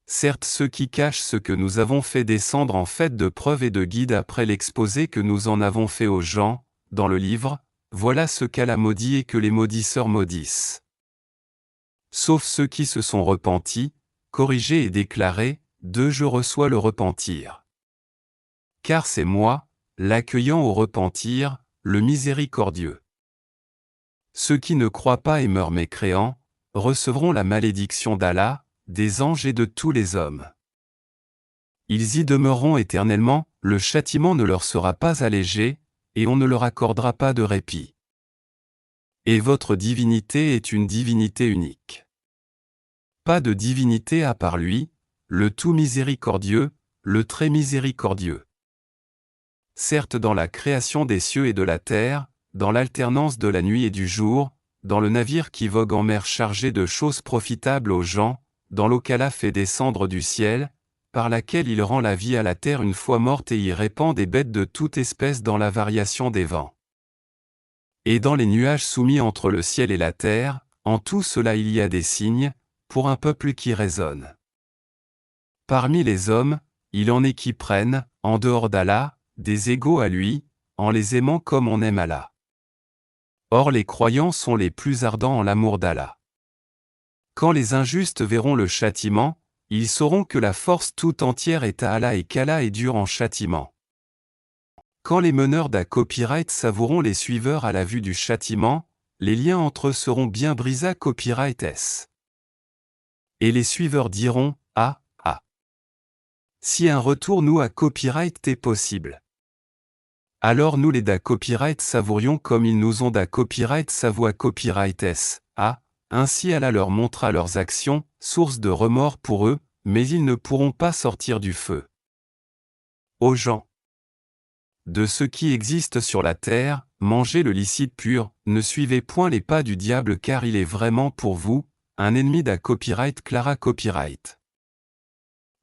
Certes, ceux qui cachent ce que nous avons fait descendre en fait de preuves et de guides après l'exposé que nous en avons fait aux gens, dans le livre, voilà ce qu'Allah maudit et que les maudisseurs maudissent. Sauf ceux qui se sont repentis, corrigés et déclarés, de je reçois le repentir. Car c'est moi, l'accueillant au repentir, le miséricordieux. Ceux qui ne croient pas et meurent mécréants, recevront la malédiction d'Allah, des anges et de tous les hommes. Ils y demeureront éternellement, le châtiment ne leur sera pas allégé, et on ne leur accordera pas de répit. Et votre divinité est une divinité unique. Pas de divinité à part lui, le tout miséricordieux, le très miséricordieux. Certes, dans la création des cieux et de la terre, dans l'alternance de la nuit et du jour, dans le navire qui vogue en mer chargé de choses profitables aux gens, dans l'eau qu'Allah fait descendre du ciel, par laquelle il rend la vie à la terre une fois morte et y répand des bêtes de toute espèce dans la variation des vents. Et dans les nuages soumis entre le ciel et la terre, en tout cela il y a des signes, pour un peuple qui raisonne. Parmi les hommes, il en est qui prennent, en dehors d'Allah, des égaux à lui, en les aimant comme on aime Allah. Or les croyants sont les plus ardents en l'amour d'Allah. Quand les injustes verront le châtiment, ils sauront que la force tout entière est à Allah et qu'Allah est dur en châtiment. Quand les meneurs d'un copyright savoureront les suiveurs à la vue du châtiment, les liens entre eux seront bien brisés à copyright S. Et les suiveurs diront, ah, ah. Si un retour nous à copyright est possible. Alors nous les da copyright savourions comme ils nous ont da copyright savoie copyright s. Ainsi Allah leur montra leurs actions, source de remords pour eux, mais ils ne pourront pas sortir du feu. Aux gens de ce qui existe sur la terre, mangez le licite pur, ne suivez point les pas du diable car il est vraiment pour vous, un ennemi da copyright Clara copyright.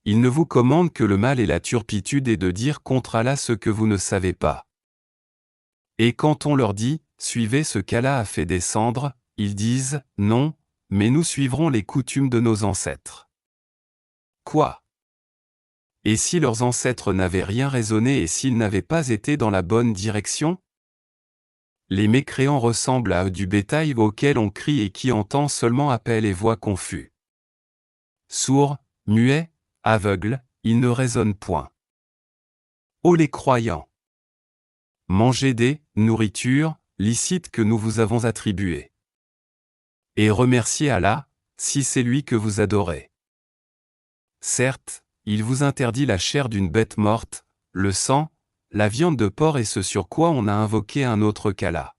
Il ne vous commande que le mal et la turpitude et de dire contre Allah ce que vous ne savez pas. Et quand on leur dit, suivez ce qu'Allah a fait descendre, ils disent, non, mais nous suivrons les coutumes de nos ancêtres. Quoi? Et si leurs ancêtres n'avaient rien raisonné et s'ils n'avaient pas été dans la bonne direction? Les mécréants ressemblent à du bétail auquel on crie et qui entend seulement appel et voix confus. Sourds, muets, aveugles, ils ne raisonnent point. Ô les croyants! Mangez des nourritures licites que nous vous avons attribuées. Et remerciez Allah, si c'est lui que vous adorez. Certes, il vous interdit la chair d'une bête morte, le sang, la viande de porc et ce sur quoi on a invoqué un autre qu'Allah.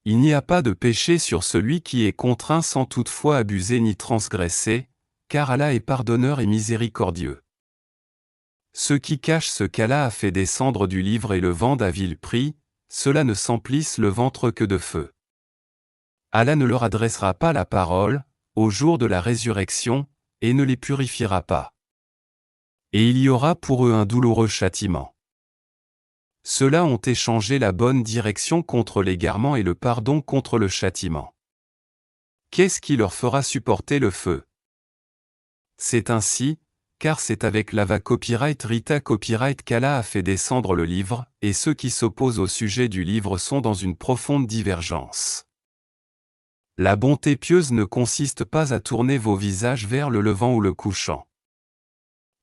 Il n'y a pas de péché sur celui qui est contraint sans toutefois abuser ni transgresser, car Allah est pardonneur et miséricordieux. Ceux qui cachent ce qu'Allah a fait descendre du livre et le vendent à vil prix, ceux-là ne s'emplissent le ventre que de feu. Allah ne leur adressera pas la parole, au jour de la résurrection, et ne les purifiera pas. Et il y aura pour eux un douloureux châtiment. Ceux-là ont échangé la bonne direction contre l'égarement et le pardon contre le châtiment. Qu'est-ce qui leur fera supporter le feu? C'est ainsi, car c'est avec l'Ava copyright Rita copyright qu'Allah a fait descendre le livre, et ceux qui s'opposent au sujet du livre sont dans une profonde divergence. La bonté pieuse ne consiste pas à tourner vos visages vers le levant ou le couchant.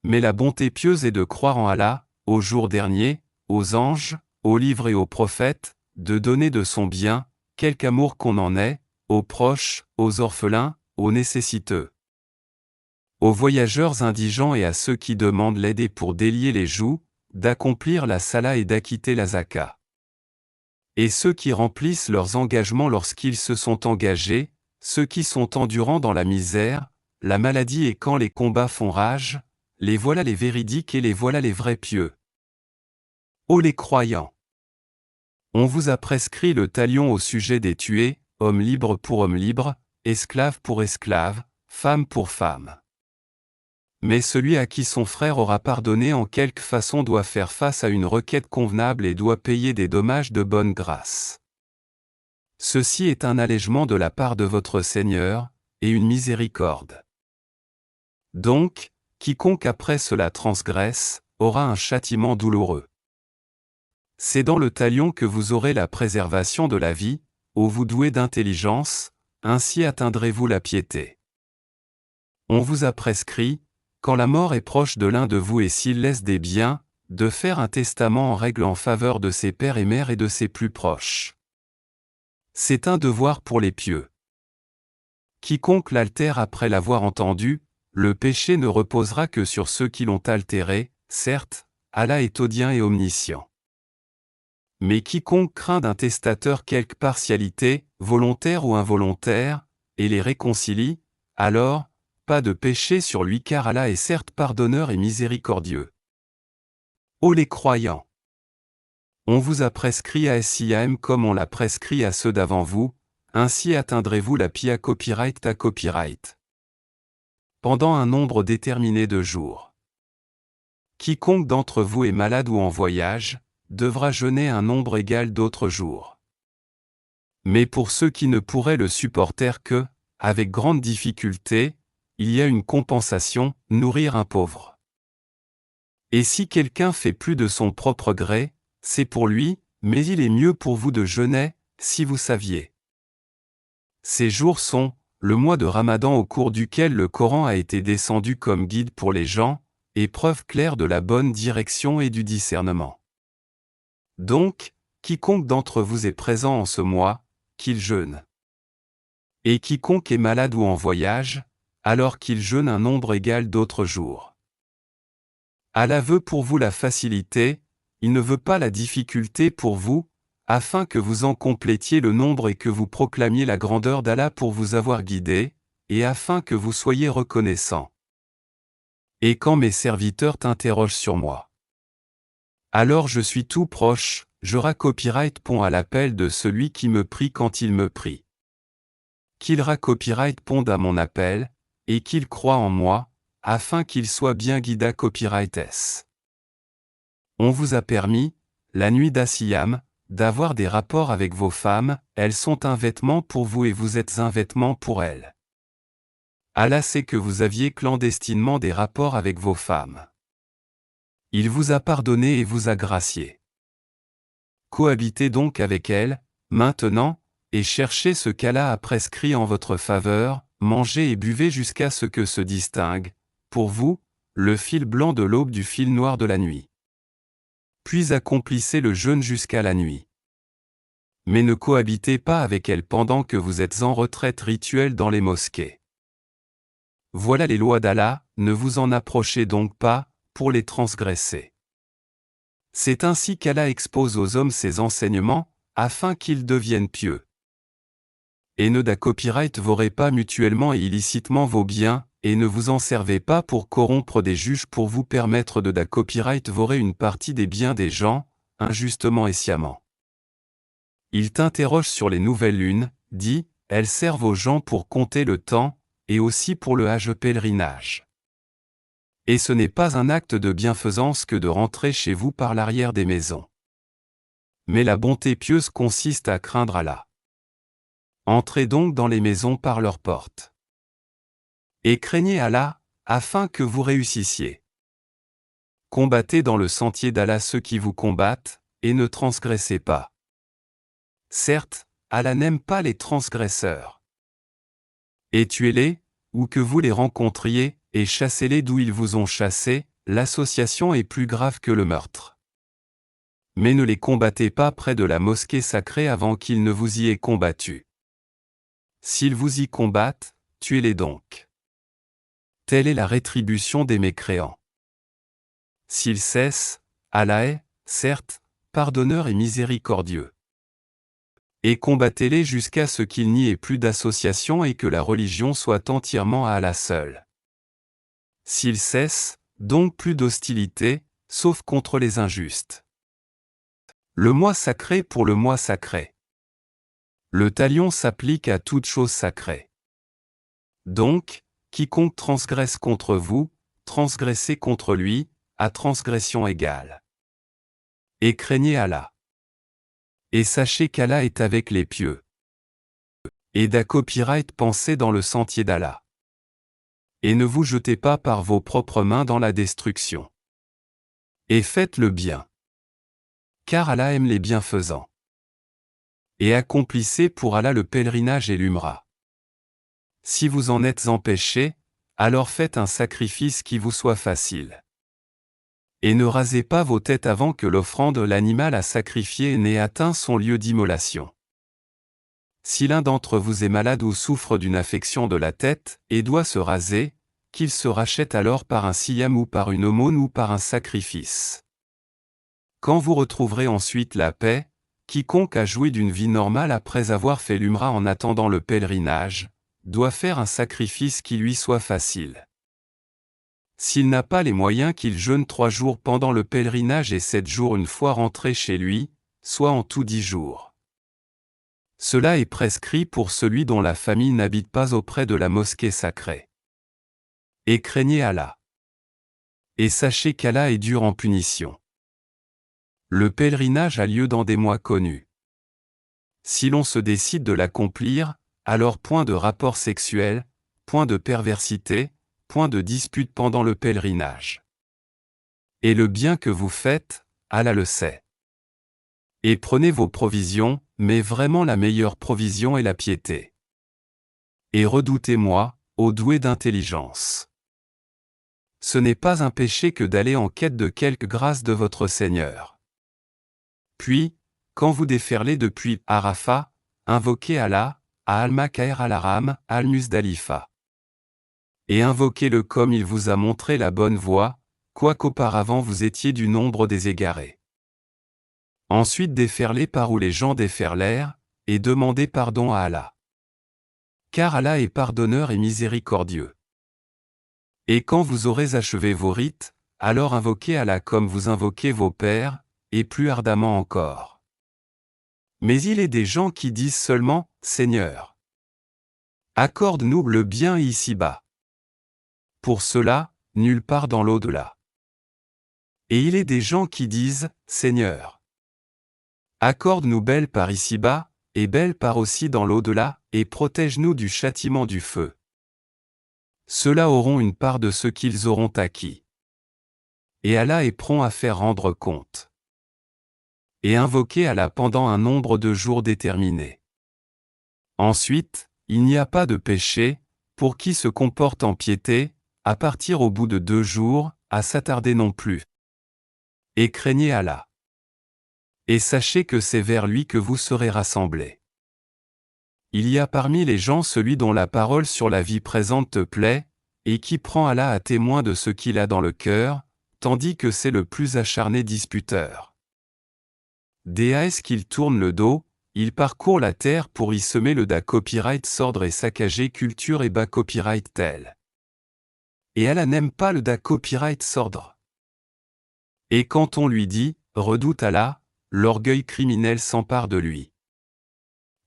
Mais la bonté pieuse est de croire en Allah, au jour dernier, aux anges, aux livres et aux prophètes, de donner de son bien, quelque amour qu'on en ait, aux proches, aux orphelins, aux nécessiteux, aux voyageurs indigents et à ceux qui demandent l'aide et pour délier les joues, d'accomplir la sala et d'acquitter la zaka. Et ceux qui remplissent leurs engagements lorsqu'ils se sont engagés, ceux qui sont endurants dans la misère, la maladie et quand les combats font rage, les voilà les véridiques et les voilà les vrais pieux. Ô les croyants! On vous a prescrit le talion au sujet des tués, hommes libres pour hommes libres, esclaves pour esclaves, femmes pour femmes. Mais celui à qui son frère aura pardonné en quelque façon doit faire face à une requête convenable et doit payer des dommages de bonne grâce. Ceci est un allègement de la part de votre Seigneur, et une miséricorde. Donc, quiconque après cela transgresse, aura un châtiment douloureux. C'est dans le talion que vous aurez la préservation de la vie, ô vous doués d'intelligence, ainsi atteindrez-vous la piété. On vous a prescrit, quand la mort est proche de l'un de vous et s'il laisse des biens, de faire un testament en règle en faveur de ses pères et mères et de ses plus proches. C'est un devoir pour les pieux. Quiconque l'altère après l'avoir entendu, le péché ne reposera que sur ceux qui l'ont altéré, certes, Allah est audient et omniscient. Mais quiconque craint d'un testateur quelque partialité, volontaire ou involontaire, et les réconcilie, alors, pas de péché sur lui car Allah est certes pardonneur et miséricordieux. Ô les croyants! On vous a prescrit à SIAM comme on l'a prescrit à ceux d'avant vous, ainsi atteindrez-vous la pia copyright à copyright. Pendant un nombre déterminé de jours. Quiconque d'entre vous est malade ou en voyage, devra jeûner un nombre égal d'autres jours. Mais pour ceux qui ne pourraient le supporter que, avec grande difficulté, il y a une compensation, nourrir un pauvre. Et si quelqu'un fait plus de son propre gré, c'est pour lui, mais il est mieux pour vous de jeûner, si vous saviez. Ces jours sont, le mois de Ramadan au cours duquel le Coran a été descendu comme guide pour les gens, et preuve claire de la bonne direction et du discernement. Donc, quiconque d'entre vous est présent en ce mois, qu'il jeûne. Et quiconque est malade ou en voyage, alors qu'il jeûne un nombre égal d'autres jours. Allah veut pour vous la facilité, il ne veut pas la difficulté pour vous, afin que vous en complétiez le nombre et que vous proclamiez la grandeur d'Allah pour vous avoir guidé, et afin que vous soyez reconnaissants. Et quand mes serviteurs t'interrogent sur moi, alors je suis tout proche, je répond à l'appel de celui qui me prie quand il me prie. Qu'il réponde à mon appel, et qu'il croie en moi, afin qu'il soit bien guidé copyright. On vous a permis, la nuit d'Assiyam, d'avoir des rapports avec vos femmes, elles sont un vêtement pour vous et vous êtes un vêtement pour elles. Allah sait que vous aviez clandestinement des rapports avec vos femmes. Il vous a pardonné et vous a gracié. Cohabitez donc avec elles, maintenant, et cherchez ce qu'Allah a prescrit en votre faveur, mangez et buvez jusqu'à ce que se distingue, pour vous, le fil blanc de l'aube du fil noir de la nuit. Puis accomplissez le jeûne jusqu'à la nuit. Mais ne cohabitez pas avec elles pendant que vous êtes en retraite rituelle dans les mosquées. Voilà les lois d'Allah, ne vous en approchez donc pas, pour les transgresser. C'est ainsi qu'Allah expose aux hommes ses enseignements, afin qu'ils deviennent pieux. Et ne volez pas mutuellement et illicitement vos biens, et ne vous en servez pas pour corrompre des juges pour vous permettre de voler une partie des biens des gens, injustement et sciemment. Il t'interroge sur les nouvelles lunes, dit, elles servent aux gens pour compter le temps, et aussi pour le pèlerinage. Et ce n'est pas un acte de bienfaisance que de rentrer chez vous par l'arrière des maisons. Mais la bonté pieuse consiste à craindre Allah. Entrez donc dans les maisons par leurs portes. Et craignez Allah, afin que vous réussissiez. Combattez dans le sentier d'Allah ceux qui vous combattent, et ne transgressez pas. Certes, Allah n'aime pas les transgresseurs. Et tuez-les, ou que vous les rencontriez, et chassez-les d'où ils vous ont chassés, l'association est plus grave que le meurtre. Mais ne les combattez pas près de la mosquée sacrée avant qu'ils ne vous y aient combattu. S'ils vous y combattent, tuez-les donc. Telle est la rétribution des mécréants. S'ils cessent, Allah est, certes, pardonneur et miséricordieux. Et combattez-les jusqu'à ce qu'il n'y ait plus d'association et que la religion soit entièrement à Allah seul. S'ils cessent, donc plus d'hostilité, sauf contre les injustes. Le mois sacré pour le mois sacré. Le talion s'applique à toute chose sacrée. Donc, quiconque transgresse contre vous, transgressez contre lui, à transgression égale. Et craignez Allah. Et sachez qu'Allah est avec les pieux. Et pensez dans le sentier d'Allah. Et ne vous jetez pas par vos propres mains dans la destruction. Et faites le bien. Car Allah aime les bienfaisants. Et accomplissez pour Allah le pèlerinage et l'umra. Si vous en êtes empêchés, alors faites un sacrifice qui vous soit facile. Et ne rasez pas vos têtes avant que l'offrande l'animal à sacrifier n'ait atteint son lieu d'immolation. Si l'un d'entre vous est malade ou souffre d'une affection de la tête, et doit se raser, qu'il se rachète alors par un siyam ou par une aumône ou par un sacrifice. Quand vous retrouverez ensuite la paix, quiconque a joui d'une vie normale après avoir fait l'umra en attendant le pèlerinage, doit faire un sacrifice qui lui soit facile. S'il n'a pas les moyens, qu'il jeûne 3 jours pendant le pèlerinage et 7 jours une fois rentré chez lui, soit en tout 10 jours. Cela est prescrit pour celui dont la famille n'habite pas auprès de la mosquée sacrée. Et craignez Allah. Et sachez qu'Allah est dur en punition. Le pèlerinage a lieu dans des mois connus. Si l'on se décide de l'accomplir, alors point de rapport sexuel, point de perversité, point de dispute pendant le pèlerinage. Et le bien que vous faites, Allah le sait. Et prenez vos provisions, mais vraiment la meilleure provision est la piété. Et redoutez-moi, ô doué d'intelligence. Ce n'est pas un péché que d'aller en quête de quelque grâce de votre Seigneur. Puis, quand vous déferlez depuis Arafat, invoquez Allah, à Al-Makair al-Haram, Al-Musdalifa. Et invoquez-le comme il vous a montré la bonne voie, quoiqu'auparavant vous étiez du nombre des égarés. Ensuite déferlez par où les gens déferlèrent, et demandez pardon à Allah. Car Allah est pardonneur et miséricordieux. Et quand vous aurez achevé vos rites, alors invoquez Allah comme vous invoquez vos pères, et plus ardemment encore. Mais il est des gens qui disent seulement « Seigneur, accorde-nous le bien ici-bas. » Pour cela, nulle part dans l'au-delà. Et il est des gens qui disent « Seigneur, accorde-nous belle part ici-bas, et belle part aussi dans l'au-delà, et protège-nous du châtiment du feu. » Ceux-là auront une part de ce qu'ils auront acquis. Et Allah est prompt à faire rendre compte. Et invoquez Allah pendant un nombre de jours déterminé. Ensuite, il n'y a pas de péché, pour qui se comporte en piété, à partir au bout de 2 jours, à s'attarder non plus. Et craignez Allah. Et sachez que c'est vers lui que vous serez rassemblés. Il y a parmi les gens celui dont la parole sur la vie présente te plaît, et qui prend Allah à témoin de ce qu'il a dans le cœur, tandis que c'est le plus acharné disputeur. DAS qu'il tourne le dos, il parcourt la terre pour y semer le da copyright sordre et saccager culture et bas copyright tel. Et Allah n'aime pas le da copyright sordre. Et quand on lui dit « redoute Allah », l'orgueil criminel s'empare de lui.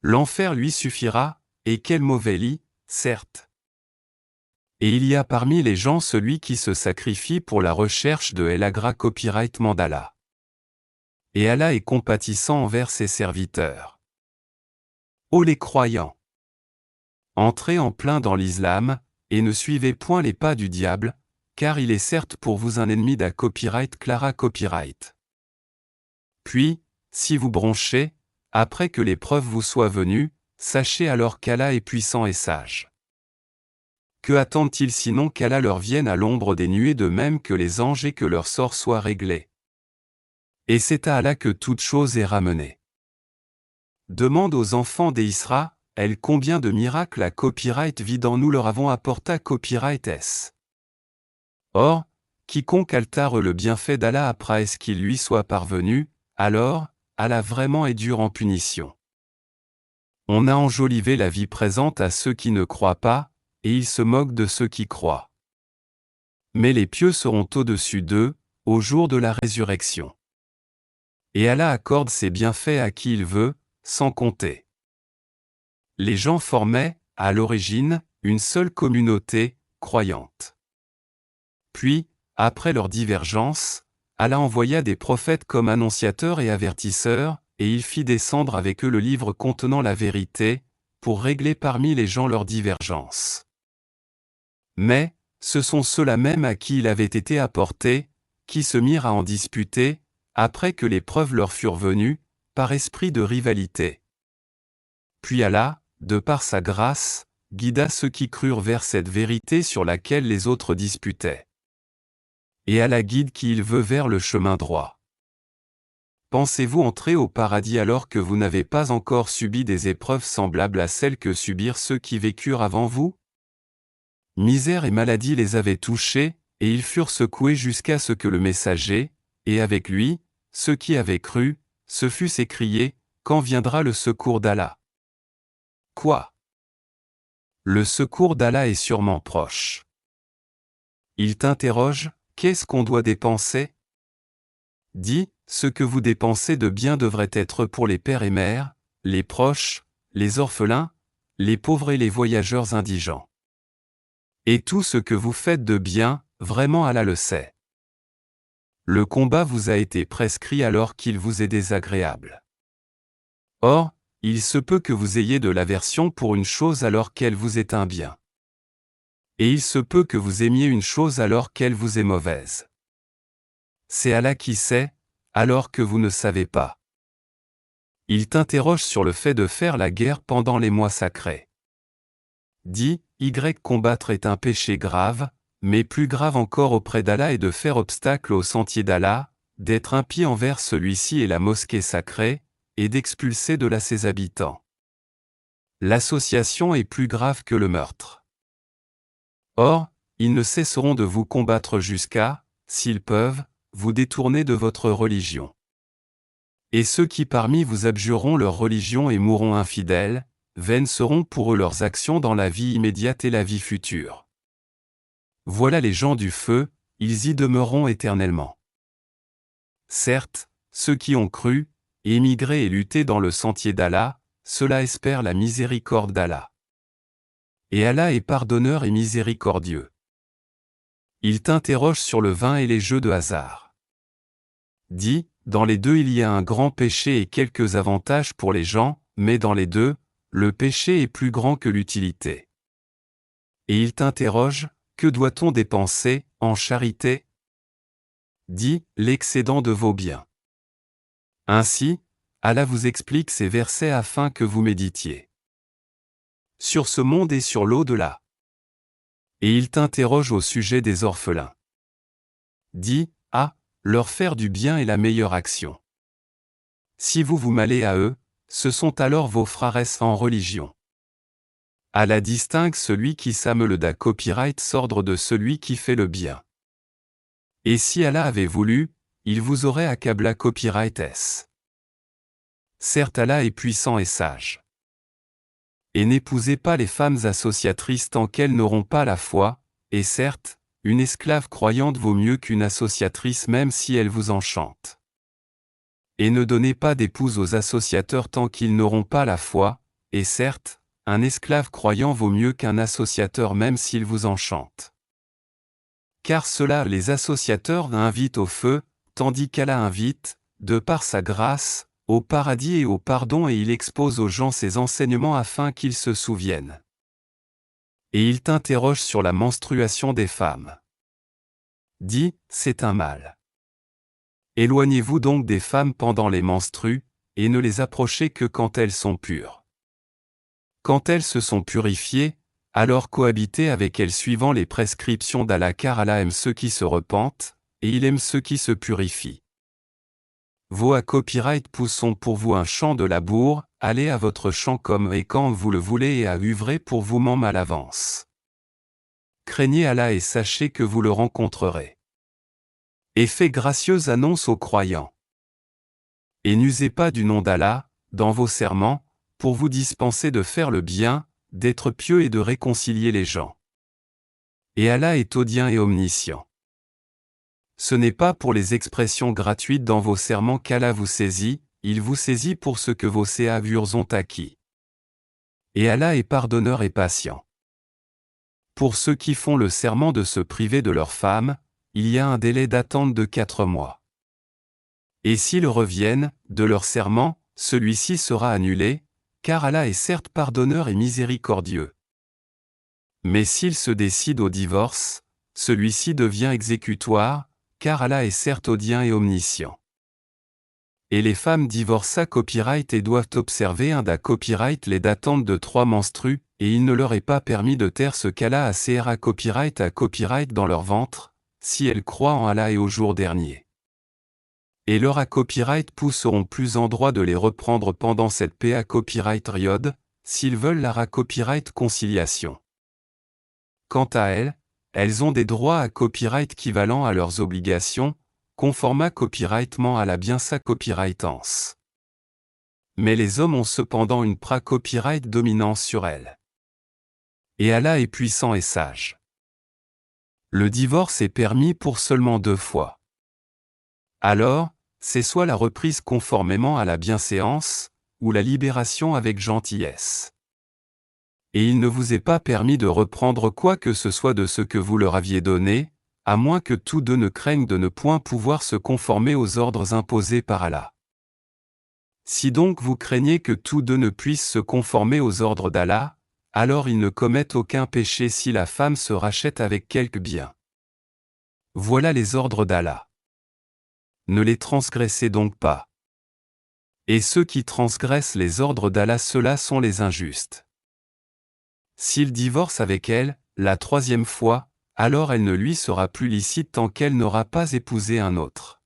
L'enfer lui suffira, et quel mauvais lit, certes. Et il y a parmi les gens celui qui se sacrifie pour la recherche de El Agra copyright mandala. Et Allah est compatissant envers ses serviteurs. Ô les croyants! Entrez en plein dans l'islam, et ne suivez point les pas du diable, car il est certes pour vous un ennemi d'A copyright Clara copyright. Puis, si vous bronchez, après que l'épreuve vous soit venue, sachez alors qu'Allah est puissant et sage. Que attendent-ils sinon qu'Allah leur vienne à l'ombre des nuées de même que les anges et que leur sort soit réglé? Et c'est à Allah que toute chose est ramenée. Demande aux enfants d'Israël combien de miracles à copyright vidant nous leur avons apporté copyright s. Or, quiconque altare le bienfait d'Allah après est-ce qu'il lui soit parvenu, alors, Allah vraiment est dur en punition. On a enjolivé la vie présente à ceux qui ne croient pas, et ils se moquent de ceux qui croient. Mais les pieux seront au-dessus d'eux, au jour de la résurrection. Et Allah accorde ses bienfaits à qui il veut, sans compter. Les gens formaient, à l'origine, une seule communauté, croyante. Puis, après leur divergence, Allah envoya des prophètes comme annonciateurs et avertisseurs, et il fit descendre avec eux le livre contenant la vérité, pour régler parmi les gens leurs divergences. Mais, ce sont ceux-là même à qui il avait été apporté, qui se mirent à en disputer, après que les preuves leur furent venues, par esprit de rivalité. Puis Allah, de par sa grâce, guida ceux qui crurent vers cette vérité sur laquelle les autres disputaient. Et Allah guide qui il veut vers le chemin droit. Pensez-vous entrer au paradis alors que vous n'avez pas encore subi des épreuves semblables à celles que subirent ceux qui vécurent avant vous? Misère et maladie les avaient touchés, et ils furent secoués jusqu'à ce que le messager, et avec lui, ceux qui avaient cru, se fussent écriés, quand viendra le secours d'Allah? Quoi? Le secours d'Allah est sûrement proche. Il t'interroge, qu'est-ce qu'on doit dépenser? Dis, ce que vous dépensez de bien devrait être pour les pères et mères, les proches, les orphelins, les pauvres et les voyageurs indigents. Et tout ce que vous faites de bien, vraiment Allah le sait. Le combat vous a été prescrit alors qu'il vous est désagréable. Or, il se peut que vous ayez de l'aversion pour une chose alors qu'elle vous est un bien. Et il se peut que vous aimiez une chose alors qu'elle vous est mauvaise. C'est Allah qui sait, alors que vous ne savez pas. Il t'interroge sur le fait de faire la guerre pendant les mois sacrés. Dis, combattre est un péché grave, mais plus grave encore auprès d'Allah est de faire obstacle au sentier d'Allah, d'être impie envers celui-ci et la mosquée sacrée, et d'expulser de là ses habitants. L'association est plus grave que le meurtre. Or, ils ne cesseront de vous combattre jusqu'à s'ils peuvent, vous détourner de votre religion. Et ceux qui parmi vous abjureront leur religion et mourront infidèles, vaines seront pour eux leurs actions dans la vie immédiate et la vie future. Voilà les gens du feu, ils y demeureront éternellement. Certes, ceux qui ont cru, émigré et lutté dans le sentier d'Allah, ceux-là espèrent la miséricorde d'Allah. Et Allah est pardonneur et miséricordieux. Il t'interroge sur le vin et les jeux de hasard. Dis, dans les deux il y a un grand péché et quelques avantages pour les gens, mais dans les deux, le péché est plus grand que l'utilité. Et il t'interroge, que doit-on dépenser, en charité? Dis, l'excédent de vos biens. Ainsi, Allah vous explique ces versets afin que vous méditiez sur ce monde et sur l'au-delà. Et il t'interroge au sujet des orphelins. Dis, leur faire du bien est la meilleure action. Si vous vous mêlez à eux, ce sont alors vos frères en religion. Allah distingue celui qui sème le copyright s'ordre de celui qui fait le bien. Et si Allah avait voulu, il vous aurait accablé copyright s. Certes Allah est puissant et sage. Et n'épousez pas les femmes associatrices tant qu'elles n'auront pas la foi, et certes, une esclave croyante vaut mieux qu'une associatrice même si elle vous enchante. Et ne donnez pas d'épouse aux associateurs tant qu'ils n'auront pas la foi, et certes, un esclave croyant vaut mieux qu'un associateur même s'il vous enchante. Car cela les associateurs invitent au feu, tandis qu'Allah invite, de par sa grâce, au paradis et au pardon et il expose aux gens ses enseignements afin qu'ils se souviennent. Et il t'interroge sur la menstruation des femmes. Dis, c'est un mal. Éloignez-vous donc des femmes pendant les menstrues, et ne les approchez que quand elles sont pures. Quand elles se sont purifiées, alors cohabitez avec elles suivant les prescriptions d'Allah car Allah aime ceux qui se repentent, et il aime ceux qui se purifient. Vos copyright poussons pour vous un champ de labour, allez à votre champ comme et quand vous le voulez et à œuvrer pour vous-même à l'avance. Craignez Allah et sachez que vous le rencontrerez. Et fait gracieuse annonce aux croyants. Et n'usez pas du nom d'Allah, dans vos serments, pour vous dispenser de faire le bien, d'être pieux et de réconcilier les gens. Et Allah est audient et omniscient. Ce n'est pas pour les expressions gratuites dans vos serments qu'Allah vous saisit, il vous saisit pour ce que vos séavures ont acquis. Et Allah est pardonneur et patient. Pour ceux qui font le serment de se priver de leurs femmes, il y a un délai d'attente de 4 mois. Et s'ils reviennent, de leur serment, celui-ci sera annulé, car Allah est certes pardonneur et miséricordieux. Mais s'ils se décident au divorce, celui-ci devient exécutoire, car Allah est certes audient et omniscient. Et les femmes divorcent à copyright et doivent observer un copyright les d'attente de 3 menstrues, et il ne leur est pas permis de taire ce qu'Allah a serré à copyright dans leur ventre, si elles croient en Allah et au jour dernier. Et leur copyright pousseront plus en droit de les reprendre pendant cette copyright période, s'ils veulent la copyright conciliation. Quant à elles ont des droits à copyright équivalents à leurs obligations, conformes copyrightement à la bien sa copyrightance. Mais les hommes ont cependant une copyright dominance sur elles. Et Allah est puissant et sage. Le divorce est permis pour seulement 2 fois. Alors, c'est soit la reprise conformément à la bienséance, ou la libération avec gentillesse. Et il ne vous est pas permis de reprendre quoi que ce soit de ce que vous leur aviez donné, à moins que tous deux ne craignent de ne point pouvoir se conformer aux ordres imposés par Allah. Si donc vous craignez que tous deux ne puissent se conformer aux ordres d'Allah, alors ils ne commettent aucun péché si la femme se rachète avec quelque bien. Voilà les ordres d'Allah. Ne les transgressez donc pas. Et ceux qui transgressent les ordres d'Allah, ceux-là sont les injustes. S'il divorce avec elle, la 3e fois, alors elle ne lui sera plus licite tant qu'elle n'aura pas épousé un autre.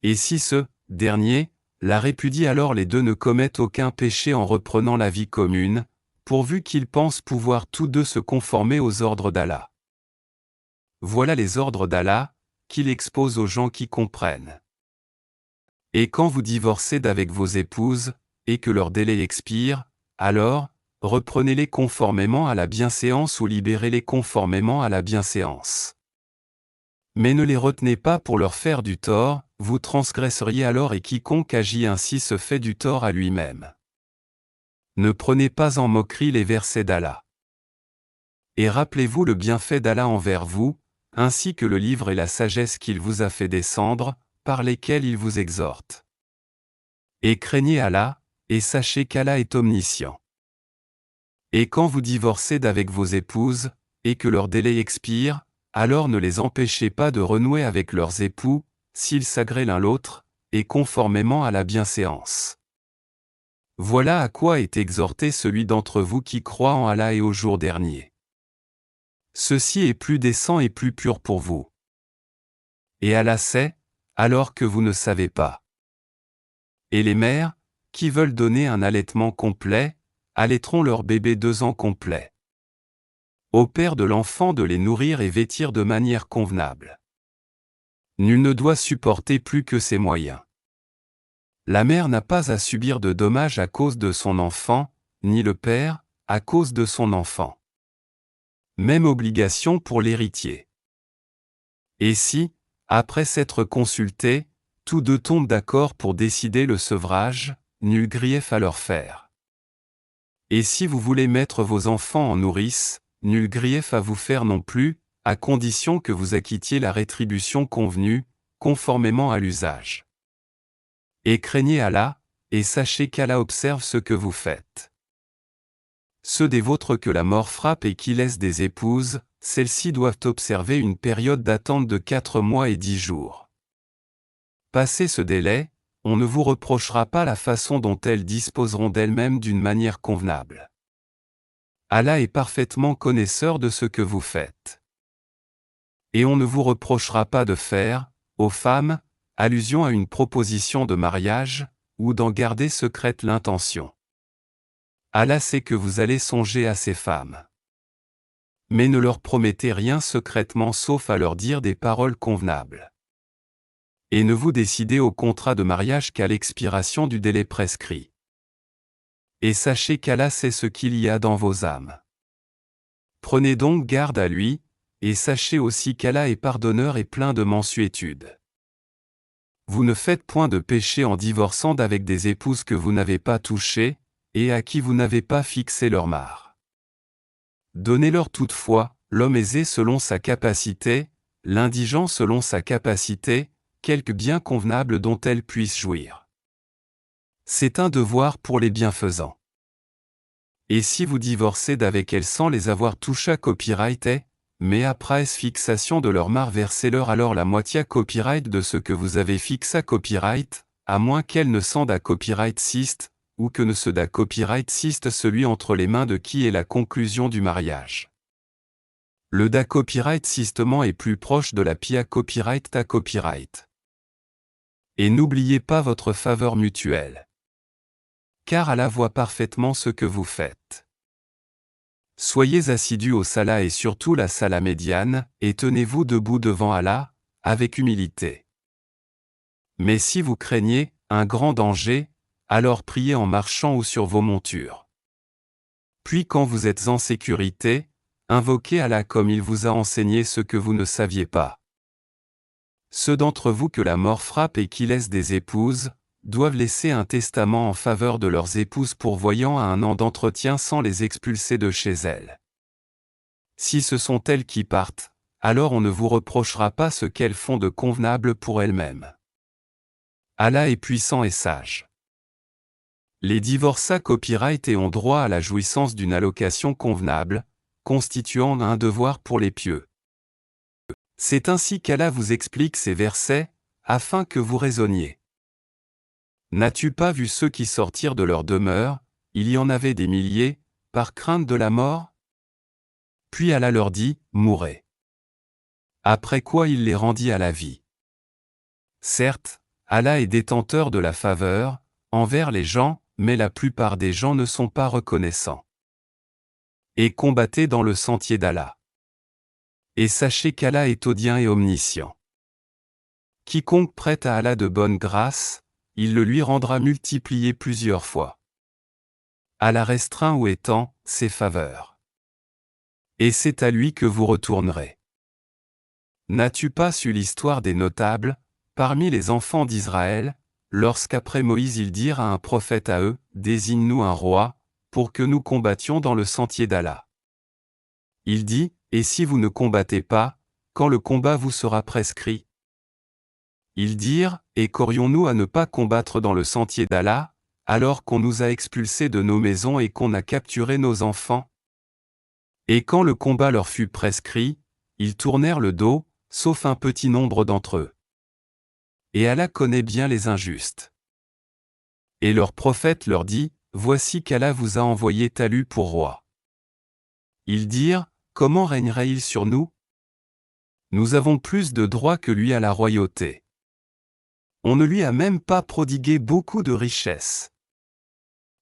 Et si ce dernier la répudie, alors les deux ne commettent aucun péché en reprenant la vie commune, pourvu qu'ils pensent pouvoir tous deux se conformer aux ordres d'Allah. Voilà les ordres d'Allah, qu'il expose aux gens qui comprennent. Et quand vous divorcez d'avec vos épouses, et que leur délai expire, alors, reprenez-les conformément à la bienséance ou libérez-les conformément à la bienséance. Mais ne les retenez pas pour leur faire du tort, vous transgresseriez alors et quiconque agit ainsi se fait du tort à lui-même. Ne prenez pas en moquerie les versets d'Allah. Et rappelez-vous le bienfait d'Allah envers vous, ainsi que le livre et la sagesse qu'il vous a fait descendre, par lesquels il vous exhorte. Et craignez Allah, et sachez qu'Allah est omniscient. Et quand vous divorcez d'avec vos épouses, et que leur délai expire, alors ne les empêchez pas de renouer avec leurs époux, s'ils s'agréent l'un l'autre, et conformément à la bienséance. Voilà à quoi est exhorté celui d'entre vous qui croit en Allah et au jour dernier. Ceci est plus décent et plus pur pour vous. Et Allah sait, alors que vous ne savez pas. Et les mères, qui veulent donner un allaitement complet, allaiteront leur bébé 2 ans complets. Au père de l'enfant de les nourrir et vêtir de manière convenable. Nul ne doit supporter plus que ses moyens. La mère n'a pas à subir de dommages à cause de son enfant, ni le père, à cause de son enfant. Même obligation pour l'héritier. Et si, après s'être consultés, tous deux tombent d'accord pour décider le sevrage, nul grief à leur faire. Et si vous voulez mettre vos enfants en nourrice, nul grief à vous faire non plus, à condition que vous acquittiez la rétribution convenue, conformément à l'usage. Et craignez Allah, et sachez qu'Allah observe ce que vous faites. Ceux des vôtres que la mort frappe et qui laissent des épouses, celles-ci doivent observer une période d'attente de 4 mois et 10 jours. Passé ce délai, on ne vous reprochera pas la façon dont elles disposeront d'elles-mêmes d'une manière convenable. Allah est parfaitement connaisseur de ce que vous faites. Et on ne vous reprochera pas de faire, aux femmes, allusion à une proposition de mariage, ou d'en garder secrète l'intention. Allah sait que vous allez songer à ces femmes. Mais ne leur promettez rien secrètement sauf à leur dire des paroles convenables. Et ne vous décidez au contrat de mariage qu'à l'expiration du délai prescrit. Et sachez qu'Allah sait ce qu'il y a dans vos âmes. Prenez donc garde à lui, et sachez aussi qu'Allah est pardonneur et plein de mansuétude. Vous ne faites point de péché en divorçant d'avec des épouses que vous n'avez pas touchées, et à qui vous n'avez pas fixé leur mare. Donnez-leur toutefois, l'homme aisé selon sa capacité, l'indigent selon sa capacité, quelque bien convenable dont elles puissent jouir. C'est un devoir pour les bienfaisants. Et si vous divorcez d'avec elles sans les avoir touchées à copyright, mais après fixation de leur mare versez-leur alors la moitié à copyright de ce que vous avez fixé à copyright, à moins qu'elles ne s'en à copyright siste, ou que ne se da copyright siste celui entre les mains de qui est la conclusion du mariage. Le da copyright sistement est plus proche de la pia copyright ta copyright. Et n'oubliez pas votre faveur mutuelle. Car Allah voit parfaitement ce que vous faites. Soyez assidus au salat et surtout la salat médiane, et tenez-vous debout devant Allah, avec humilité. Mais si vous craignez un grand danger, alors priez en marchant ou sur vos montures. Puis quand vous êtes en sécurité, invoquez Allah comme il vous a enseigné ce que vous ne saviez pas. Ceux d'entre vous que la mort frappe et qui laissent des épouses, doivent laisser un testament en faveur de leurs épouses pourvoyant à 1 an d'entretien sans les expulser de chez elles. Si ce sont elles qui partent, alors on ne vous reprochera pas ce qu'elles font de convenable pour elles-mêmes. Allah est puissant et sage. Les divorçats copyright et ont droit à la jouissance d'une allocation convenable, constituant un devoir pour les pieux. C'est ainsi qu'Allah vous explique ces versets, afin que vous raisonniez. N'as-tu pas vu ceux qui sortirent de leur demeure, il y en avait des milliers, par crainte de la mort? Puis Allah leur dit, mourez. Après quoi il les rendit à la vie. Certes, Allah est détenteur de la faveur, envers les gens, mais la plupart des gens ne sont pas reconnaissants. Et combattez dans le sentier d'Allah. Et sachez qu'Allah est audient et omniscient. Quiconque prête à Allah de bonne grâce, il le lui rendra multiplié plusieurs fois. Allah restreint ou étend ses faveurs. Et c'est à lui que vous retournerez. N'as-tu pas su l'histoire des notables, parmi les enfants d'Israël, lorsqu'après Moïse ils dirent à un prophète à eux, désigne-nous un roi, pour que nous combattions dans le sentier d'Allah. Il dit, et si vous ne combattez pas, quand le combat vous sera prescrit? Ils dirent, et qu'aurions-nous à ne pas combattre dans le sentier d'Allah, alors qu'on nous a expulsés de nos maisons et qu'on a capturé nos enfants? Et quand le combat leur fut prescrit, ils tournèrent le dos, sauf un petit nombre d'entre eux. Et Allah connaît bien les injustes. Et leur prophète leur dit, voici qu'Allah vous a envoyé Talut pour roi. Ils dirent, comment régnerait-il sur nous? Nous avons plus de droits que lui à la royauté. On ne lui a même pas prodigué beaucoup de richesses.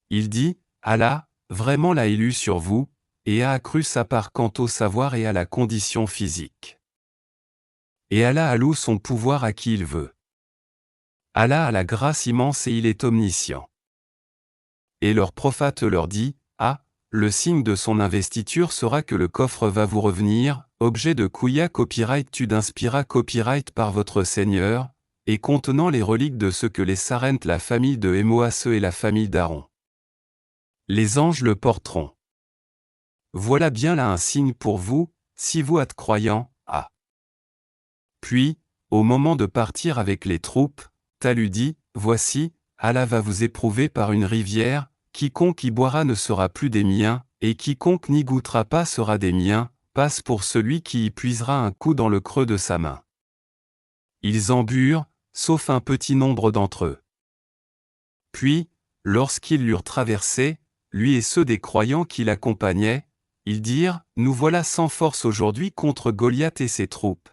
Il dit, Allah, vraiment l'a élu sur vous, et a accru sa part quant au savoir et à la condition physique. Et Allah alloue son pouvoir à qui il veut. Allah a la grâce immense et il est omniscient. Et leur prophète leur dit, ah, le signe de son investiture sera que le coffre va vous revenir, objet de Kuya copyright tu d'inspira copyright par votre Seigneur, et contenant les reliques de ce que les Sarent la famille de Hémoasse et la famille d'Aaron. Les anges le porteront. Voilà bien là un signe pour vous, si vous êtes croyants, ah. Puis, au moment de partir avec les troupes, Talut dit, voici, Allah va vous éprouver par une rivière, quiconque y boira ne sera plus des miens, et quiconque n'y goûtera pas sera des miens, passe pour celui qui y puisera un coup dans le creux de sa main. Ils en burent, sauf un petit nombre d'entre eux. Puis, lorsqu'ils l'eurent traversé, lui et ceux des croyants qui l'accompagnaient, ils dirent, nous voilà sans force aujourd'hui contre Goliath et ses troupes.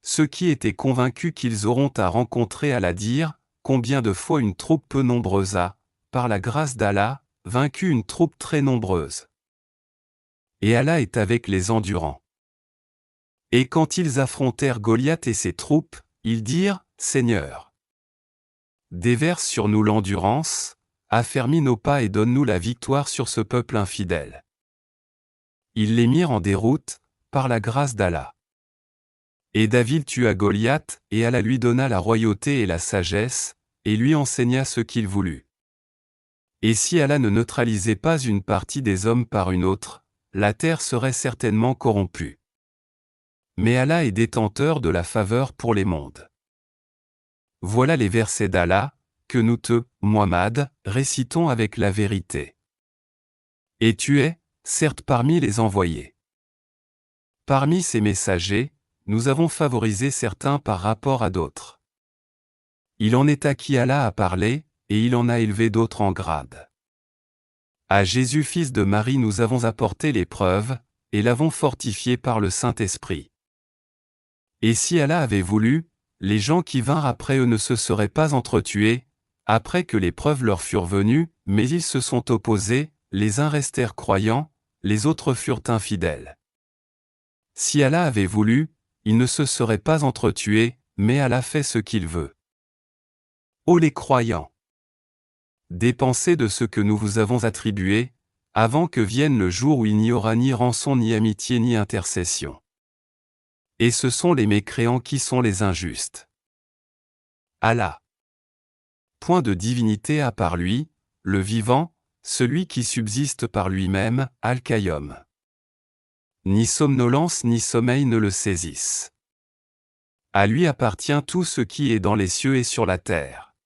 Ceux qui étaient convaincus qu'ils auront à rencontrer Allah dirent, combien de fois une troupe peu nombreuse a, par la grâce d'Allah, vaincu une troupe très nombreuse. Et Allah est avec les endurants. Et quand ils affrontèrent Goliath et ses troupes, ils dirent, Seigneur, déverse sur nous l'endurance, affermis nos pas et donne-nous la victoire sur ce peuple infidèle. Ils les mirent en déroute, par la grâce d'Allah. Et David tua Goliath, et Allah lui donna la royauté et la sagesse, et lui enseigna ce qu'il voulut. Et si Allah ne neutralisait pas une partie des hommes par une autre, la terre serait certainement corrompue. Mais Allah est détenteur de la faveur pour les mondes. Voilà les versets d'Allah, que nous Muhammad, récitons avec la vérité. Et tu es, certes parmi les envoyés. Parmi ces messagers, nous avons favorisé certains par rapport à d'autres. Il en est à qui Allah a parlé, et il en a élevé d'autres en grade. À Jésus fils de Marie nous avons apporté les preuves, et l'avons fortifié par le Saint-Esprit. Et si Allah avait voulu, les gens qui vinrent après eux ne se seraient pas entretués, après que les preuves leur furent venues, mais ils se sont opposés, les uns restèrent croyants, les autres furent infidèles. Si Allah avait voulu, ils ne se seraient pas entretués, mais Allah fait ce qu'il veut. Ô les croyants! Dépensez de ce que nous vous avons attribué, avant que vienne le jour où il n'y aura ni rançon ni amitié ni intercession. Et ce sont les mécréants qui sont les injustes. Allah. Point de divinité à part lui, le vivant, celui qui subsiste par lui-même, Al-Qayyum. Ni somnolence ni sommeil ne le saisissent. À lui appartient tout ce qui est dans les cieux et sur la terre.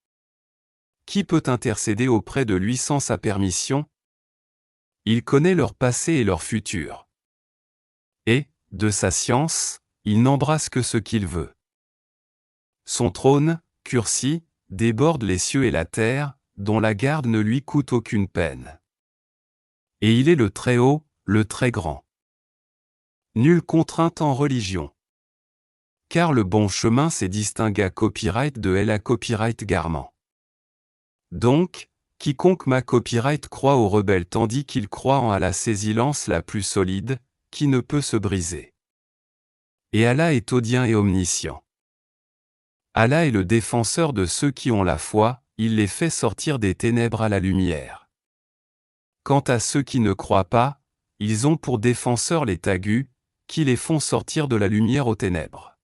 Qui peut intercéder auprès de lui sans sa permission? Il connaît leur passé et leur futur. Et, de sa science, il n'embrasse que ce qu'il veut. Son trône, Kursi, déborde les cieux et la terre, dont la garde ne lui coûte aucune peine. Et il est le Très-Haut, le Très-Grand. Nulle contrainte en religion. Car le bon chemin s'est distingué à copyright de elle à copyright garment. Donc, quiconque ma copyright croit aux rebelles tandis qu'il croit en Allah saisit lance la plus solide, qui ne peut se briser. Et Allah est audient et omniscient. Allah est le défenseur de ceux qui ont la foi, il les fait sortir des ténèbres à la lumière. Quant à ceux qui ne croient pas, ils ont pour défenseurs les taghut, qui les font sortir de la lumière aux ténèbres.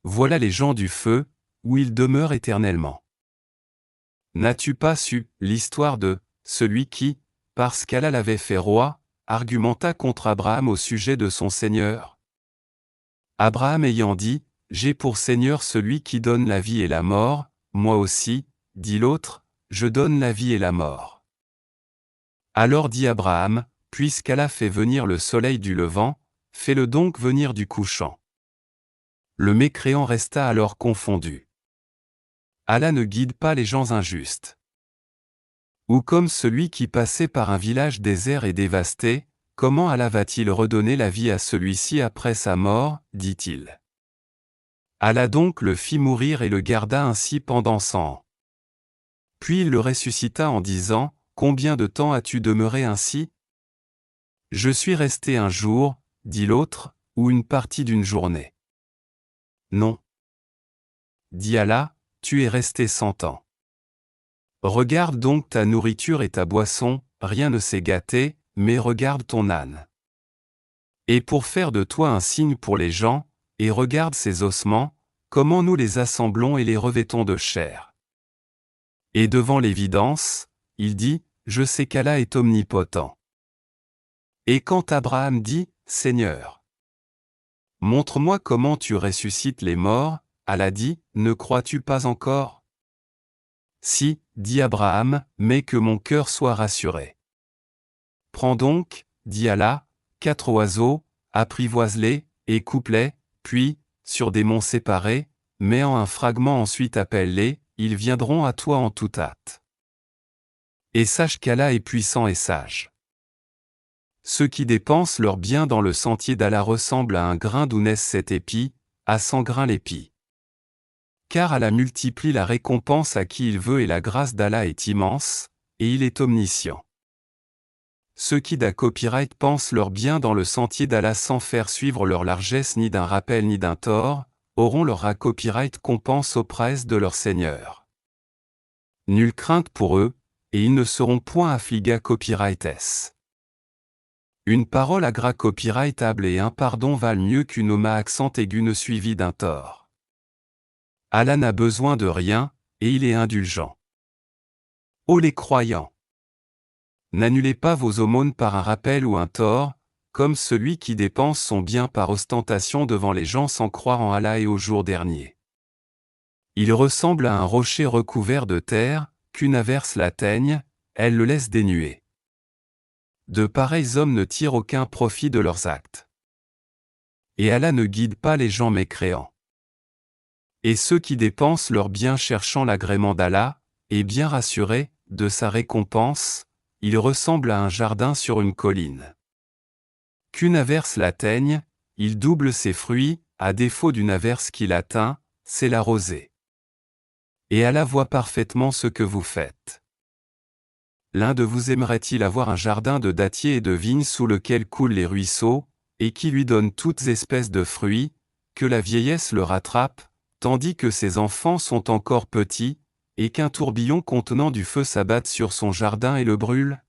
Voilà les gens du feu, où ils demeurent éternellement. N'as-tu pas su l'histoire de celui qui, parce qu'Allah l'avait fait roi, argumenta contre Abraham au sujet de son Seigneur? Abraham ayant dit, « J'ai pour Seigneur celui qui donne la vie et la mort, moi aussi, dit l'autre, je donne la vie et la mort. » Alors dit Abraham, « Puisqu'Allah fait venir le soleil du levant, fais-le donc venir du couchant. » Le mécréant resta alors confondu. Allah ne guide pas les gens injustes. Ou comme celui qui passait par un village désert et dévasté, comment Allah va-t-il redonner la vie à celui-ci après sa mort, dit-il. Allah donc le fit mourir et le garda ainsi pendant 100 ans. Puis il le ressuscita en disant, « Combien de temps as-tu demeuré ainsi? » « Je suis resté un jour, dit l'autre, ou une partie d'une journée. » « Non. » dit Allah, « Tu es resté 100 ans. Regarde donc ta nourriture et ta boisson, rien ne s'est gâté, mais regarde ton âne. Et pour faire de toi un signe pour les gens, et regarde ses ossements, comment nous les assemblons et les revêtons de chair. » Et devant l'évidence, il dit, « Je sais qu'Allah est omnipotent. » Et quand Abraham dit, « Seigneur, montre-moi comment tu ressuscites les morts », Allah dit, « Ne crois-tu pas encore? » Si, dit Abraham, mais que mon cœur soit rassuré. Prends donc, dit Allah, 4 oiseaux, apprivoise-les, et coupe-les, puis, sur des monts séparés, mets en un fragment ensuite appelle-les, ils viendront à toi en toute hâte. Et sache qu'Allah est puissant et sage. Ceux qui dépensent leurs biens dans le sentier d'Allah ressemblent à un grain d'où naissent 7 épis, à 100 grains l'épi. Car Allah multiplie la récompense à qui il veut et la grâce d'Allah est immense, et il est omniscient. Ceux qui d'un copyright pensent leurs biens dans le sentier d'Allah sans faire suivre leur largesse ni d'un rappel ni d'un tort, auront leur copyright compense auprès de leur Seigneur. Nulle crainte pour eux, et ils ne seront point affligés copyrightés. Une parole agra copyrightable et un pardon valent mieux qu'une oma accent aigu ne suivi d'un tort. Allah n'a besoin de rien, et il est indulgent. Ô les croyants! N'annulez pas vos aumônes par un rappel ou un tort, comme celui qui dépense son bien par ostentation devant les gens sans croire en Allah et au jour dernier. Il ressemble à un rocher recouvert de terre, qu'une averse l'atteigne, elle le laisse dénuer. De pareils hommes ne tirent aucun profit de leurs actes. Et Allah ne guide pas les gens mécréants. Et ceux qui dépensent leurs biens cherchant l'agrément d'Allah, et bien rassurés de sa récompense, ils ressemblent à un jardin sur une colline. Qu'une averse l'atteigne, il double ses fruits, à défaut d'une averse qui l'atteint, c'est la rosée. Et Allah voit parfaitement ce que vous faites. L'un de vous aimerait-il avoir un jardin de dattiers et de vignes sous lequel coulent les ruisseaux, et qui lui donne toutes espèces de fruits, que la vieillesse le rattrape, tandis que ses enfants sont encore petits, et qu'un tourbillon contenant du feu s'abatte sur son jardin et le brûle?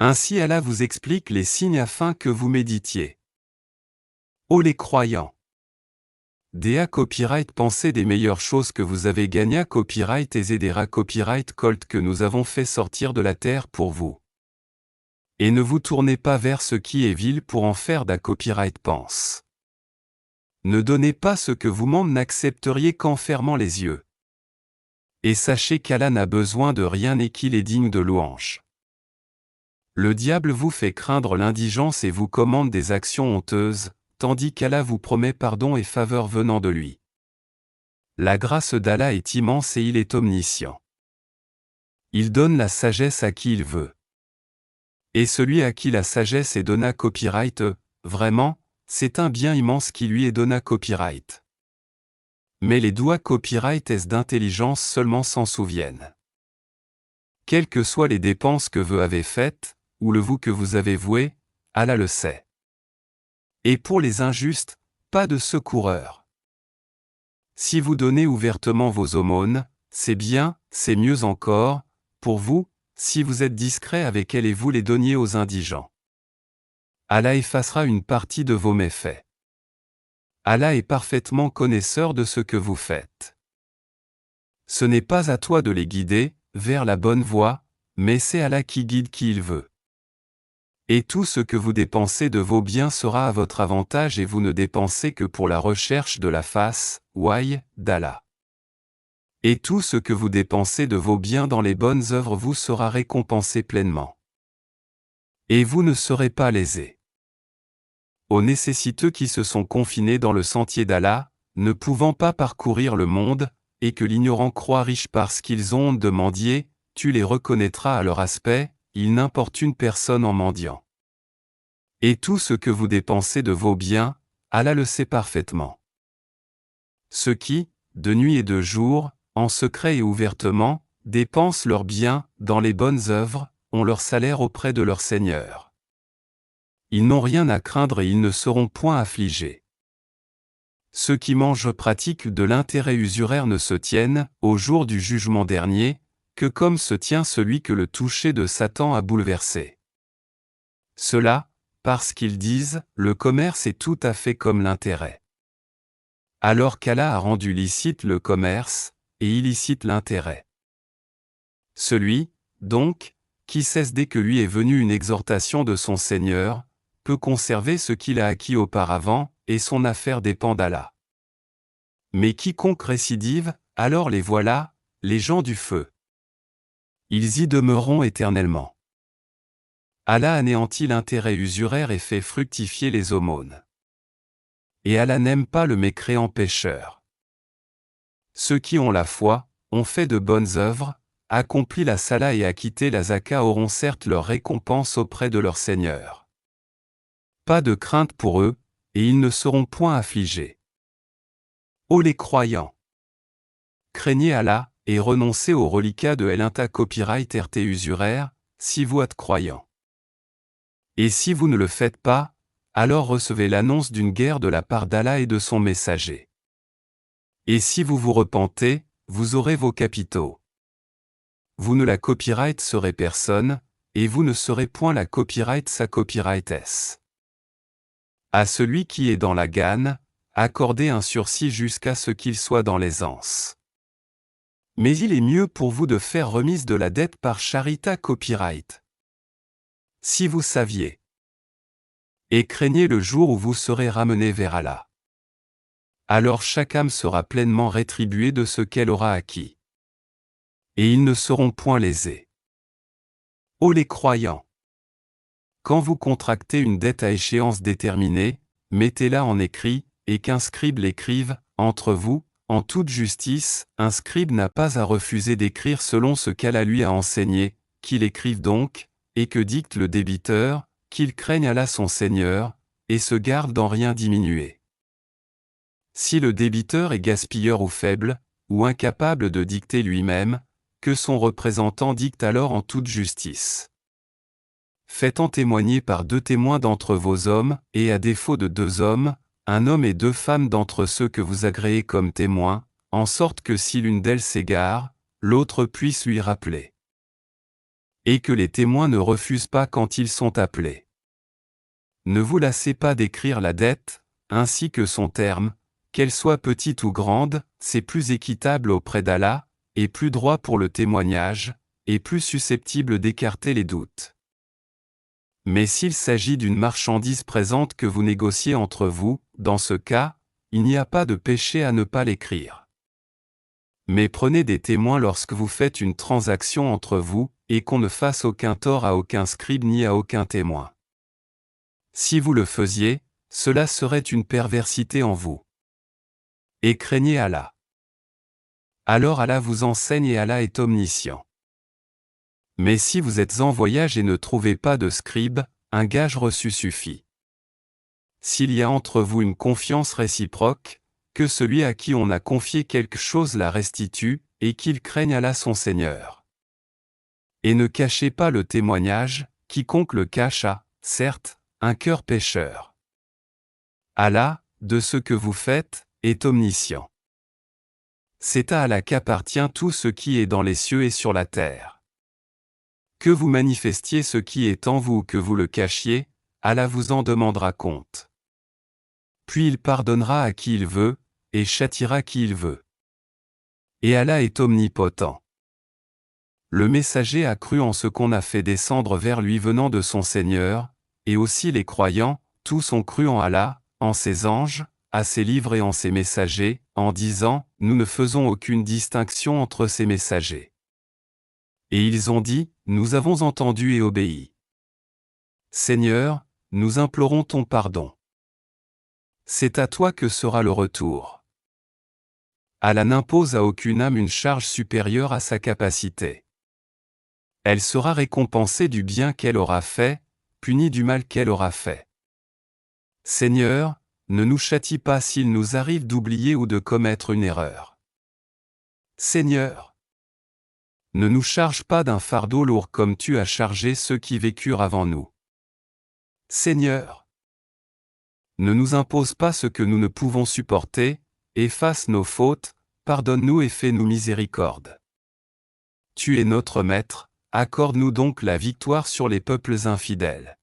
Ainsi Allah vous explique les signes afin que vous méditiez. Ô les croyants! DA Copyright pensez des meilleures choses que vous avez gagné à Copyright et Zedera Copyright Colt que nous avons fait sortir de la terre pour vous. Et ne vous tournez pas vers ce qui est vil pour en faire d'A Copyright pense. Ne donnez pas ce que vous-même n'accepteriez qu'en fermant les yeux. Et sachez qu'Allah n'a besoin de rien et qu'il est digne de louange. Le diable vous fait craindre l'indigence et vous commande des actions honteuses, tandis qu'Allah vous promet pardon et faveur venant de lui. La grâce d'Allah est immense et il est omniscient. Il donne la sagesse à qui il veut. Et celui à qui la sagesse est donnée copyright, vraiment, c'est un bien immense qui lui est donné copyright. Mais les doigts copyright d'intelligence seulement s'en souviennent. Quelles que soient les dépenses que vous avez faites, ou le vous que vous avez voué, Allah le sait. Et pour les injustes, pas de secoureur. Si vous donnez ouvertement vos aumônes, c'est bien, c'est mieux encore, pour vous, si vous êtes discret avec elles et vous les donniez aux indigents. Allah effacera une partie de vos méfaits. Allah est parfaitement connaisseur de ce que vous faites. Ce n'est pas à toi de les guider vers la bonne voie, mais c'est Allah qui guide qui il veut. Et tout ce que vous dépensez de vos biens sera à votre avantage et vous ne dépensez que pour la recherche de la face, ouaille, d'Allah. Et tout ce que vous dépensez de vos biens dans les bonnes œuvres vous sera récompensé pleinement. Et vous ne serez pas lésés. Aux nécessiteux qui se sont confinés dans le sentier d'Allah, ne pouvant pas parcourir le monde, et que l'ignorant croit riche parce qu'ils ont honte de mendier, tu les reconnaîtras à leur aspect, ils n'importunent personne en mendiant. Et tout ce que vous dépensez de vos biens, Allah le sait parfaitement. Ceux qui, de nuit et de jour, en secret et ouvertement, dépensent leurs biens dans les bonnes œuvres, ont leur salaire auprès de leur Seigneur. Ils n'ont rien à craindre et ils ne seront point affligés. Ceux qui mangent pratiquent de l'intérêt usuraire ne se tiennent, au jour du jugement dernier, que comme se tient celui que le toucher de Satan a bouleversé. Cela, parce qu'ils disent, le commerce est tout à fait comme l'intérêt. Alors qu'Allah a rendu licite le commerce, et illicite l'intérêt. Celui, donc, qui cesse dès que lui est venue une exhortation de son Seigneur, peut conserver ce qu'il a acquis auparavant, et son affaire dépend d'Allah. Mais quiconque récidive, alors les voilà, les gens du feu. Ils y demeureront éternellement. Allah anéantit l'intérêt usuraire et fait fructifier les aumônes. Et Allah n'aime pas le mécréant pécheur. Ceux qui ont la foi, ont fait de bonnes œuvres, accompli la salat et acquitté la zaka auront certes leur récompense auprès de leur Seigneur. Pas de crainte pour eux, et ils ne seront point affligés. Ô les croyants! Craignez Allah, et renoncez aux reliquats de l'Inta copyright RT usuraire, si vous êtes croyants. Et si vous ne le faites pas, alors recevez l'annonce d'une guerre de la part d'Allah et de son messager. Et si vous vous repentez, vous aurez vos capitaux. Vous ne la copyright serez personne, et vous ne serez point la copyright sa copyrightess. À celui qui est dans la gane, accordez un sursis jusqu'à ce qu'il soit dans l'aisance. Mais il est mieux pour vous de faire remise de la dette par charita copyright. Si vous saviez. Et craignez le jour où vous serez ramenés vers Allah. Alors chaque âme sera pleinement rétribuée de ce qu'elle aura acquis. Et ils ne seront point lésés. Ô les croyants! Quand vous contractez une dette à échéance déterminée, mettez-la en écrit, et qu'un scribe l'écrive, entre vous, en toute justice, un scribe n'a pas à refuser d'écrire selon ce qu'Allah lui a enseigné, qu'il écrive donc, et que dicte le débiteur, qu'il craigne Allah son Seigneur, et se garde d'en rien diminuer. Si le débiteur est gaspilleur ou faible, ou incapable de dicter lui-même, que son représentant dicte alors en toute justice. Faites en témoigner par 2 témoins d'entre vos hommes, et à défaut de 2 hommes, un homme et 2 femmes d'entre ceux que vous agréez comme témoins, en sorte que si l'une d'elles s'égare, l'autre puisse lui rappeler. Et que les témoins ne refusent pas quand ils sont appelés. Ne vous lassez pas d'écrire la dette, ainsi que son terme, qu'elle soit petite ou grande, c'est plus équitable auprès d'Allah, et plus droit pour le témoignage, et plus susceptible d'écarter les doutes. Mais s'il s'agit d'une marchandise présente que vous négociez entre vous, dans ce cas, il n'y a pas de péché à ne pas l'écrire. Mais prenez des témoins lorsque vous faites une transaction entre vous, et qu'on ne fasse aucun tort à aucun scribe ni à aucun témoin. Si vous le faisiez, cela serait une perversité en vous. Et craignez Allah. Alors Allah vous enseigne et Allah est omniscient. Mais si vous êtes en voyage et ne trouvez pas de scribe, un gage reçu suffit. S'il y a entre vous une confiance réciproque, que celui à qui on a confié quelque chose la restitue, et qu'il craigne Allah son Seigneur. Et ne cachez pas le témoignage, quiconque le cache a, certes, un cœur pécheur. Allah, de ce que vous faites, est omniscient. C'est à Allah qu'appartient tout ce qui est dans les cieux et sur la terre. Que vous manifestiez ce qui est en vous ou que vous le cachiez, Allah vous en demandera compte. Puis il pardonnera à qui il veut, et châtiera qui il veut. Et Allah est omnipotent. Le messager a cru en ce qu'on a fait descendre vers lui venant de son Seigneur, et aussi les croyants, tous ont cru en Allah, en ses anges, à ses livres et en ses messagers, en disant, nous ne faisons aucune distinction entre ces messagers. Et ils ont dit, nous avons entendu et obéi. Seigneur, nous implorons ton pardon. C'est à toi que sera le retour. Allah n'impose à aucune âme une charge supérieure à sa capacité. Elle sera récompensée du bien qu'elle aura fait, punie du mal qu'elle aura fait. Seigneur, ne nous châtie pas s'il nous arrive d'oublier ou de commettre une erreur. Seigneur, ne nous charge pas d'un fardeau lourd comme tu as chargé ceux qui vécurent avant nous. Seigneur, ne nous impose pas ce que nous ne pouvons supporter, efface nos fautes, pardonne-nous et fais-nous miséricorde. Tu es notre Maître, accorde-nous donc la victoire sur les peuples infidèles.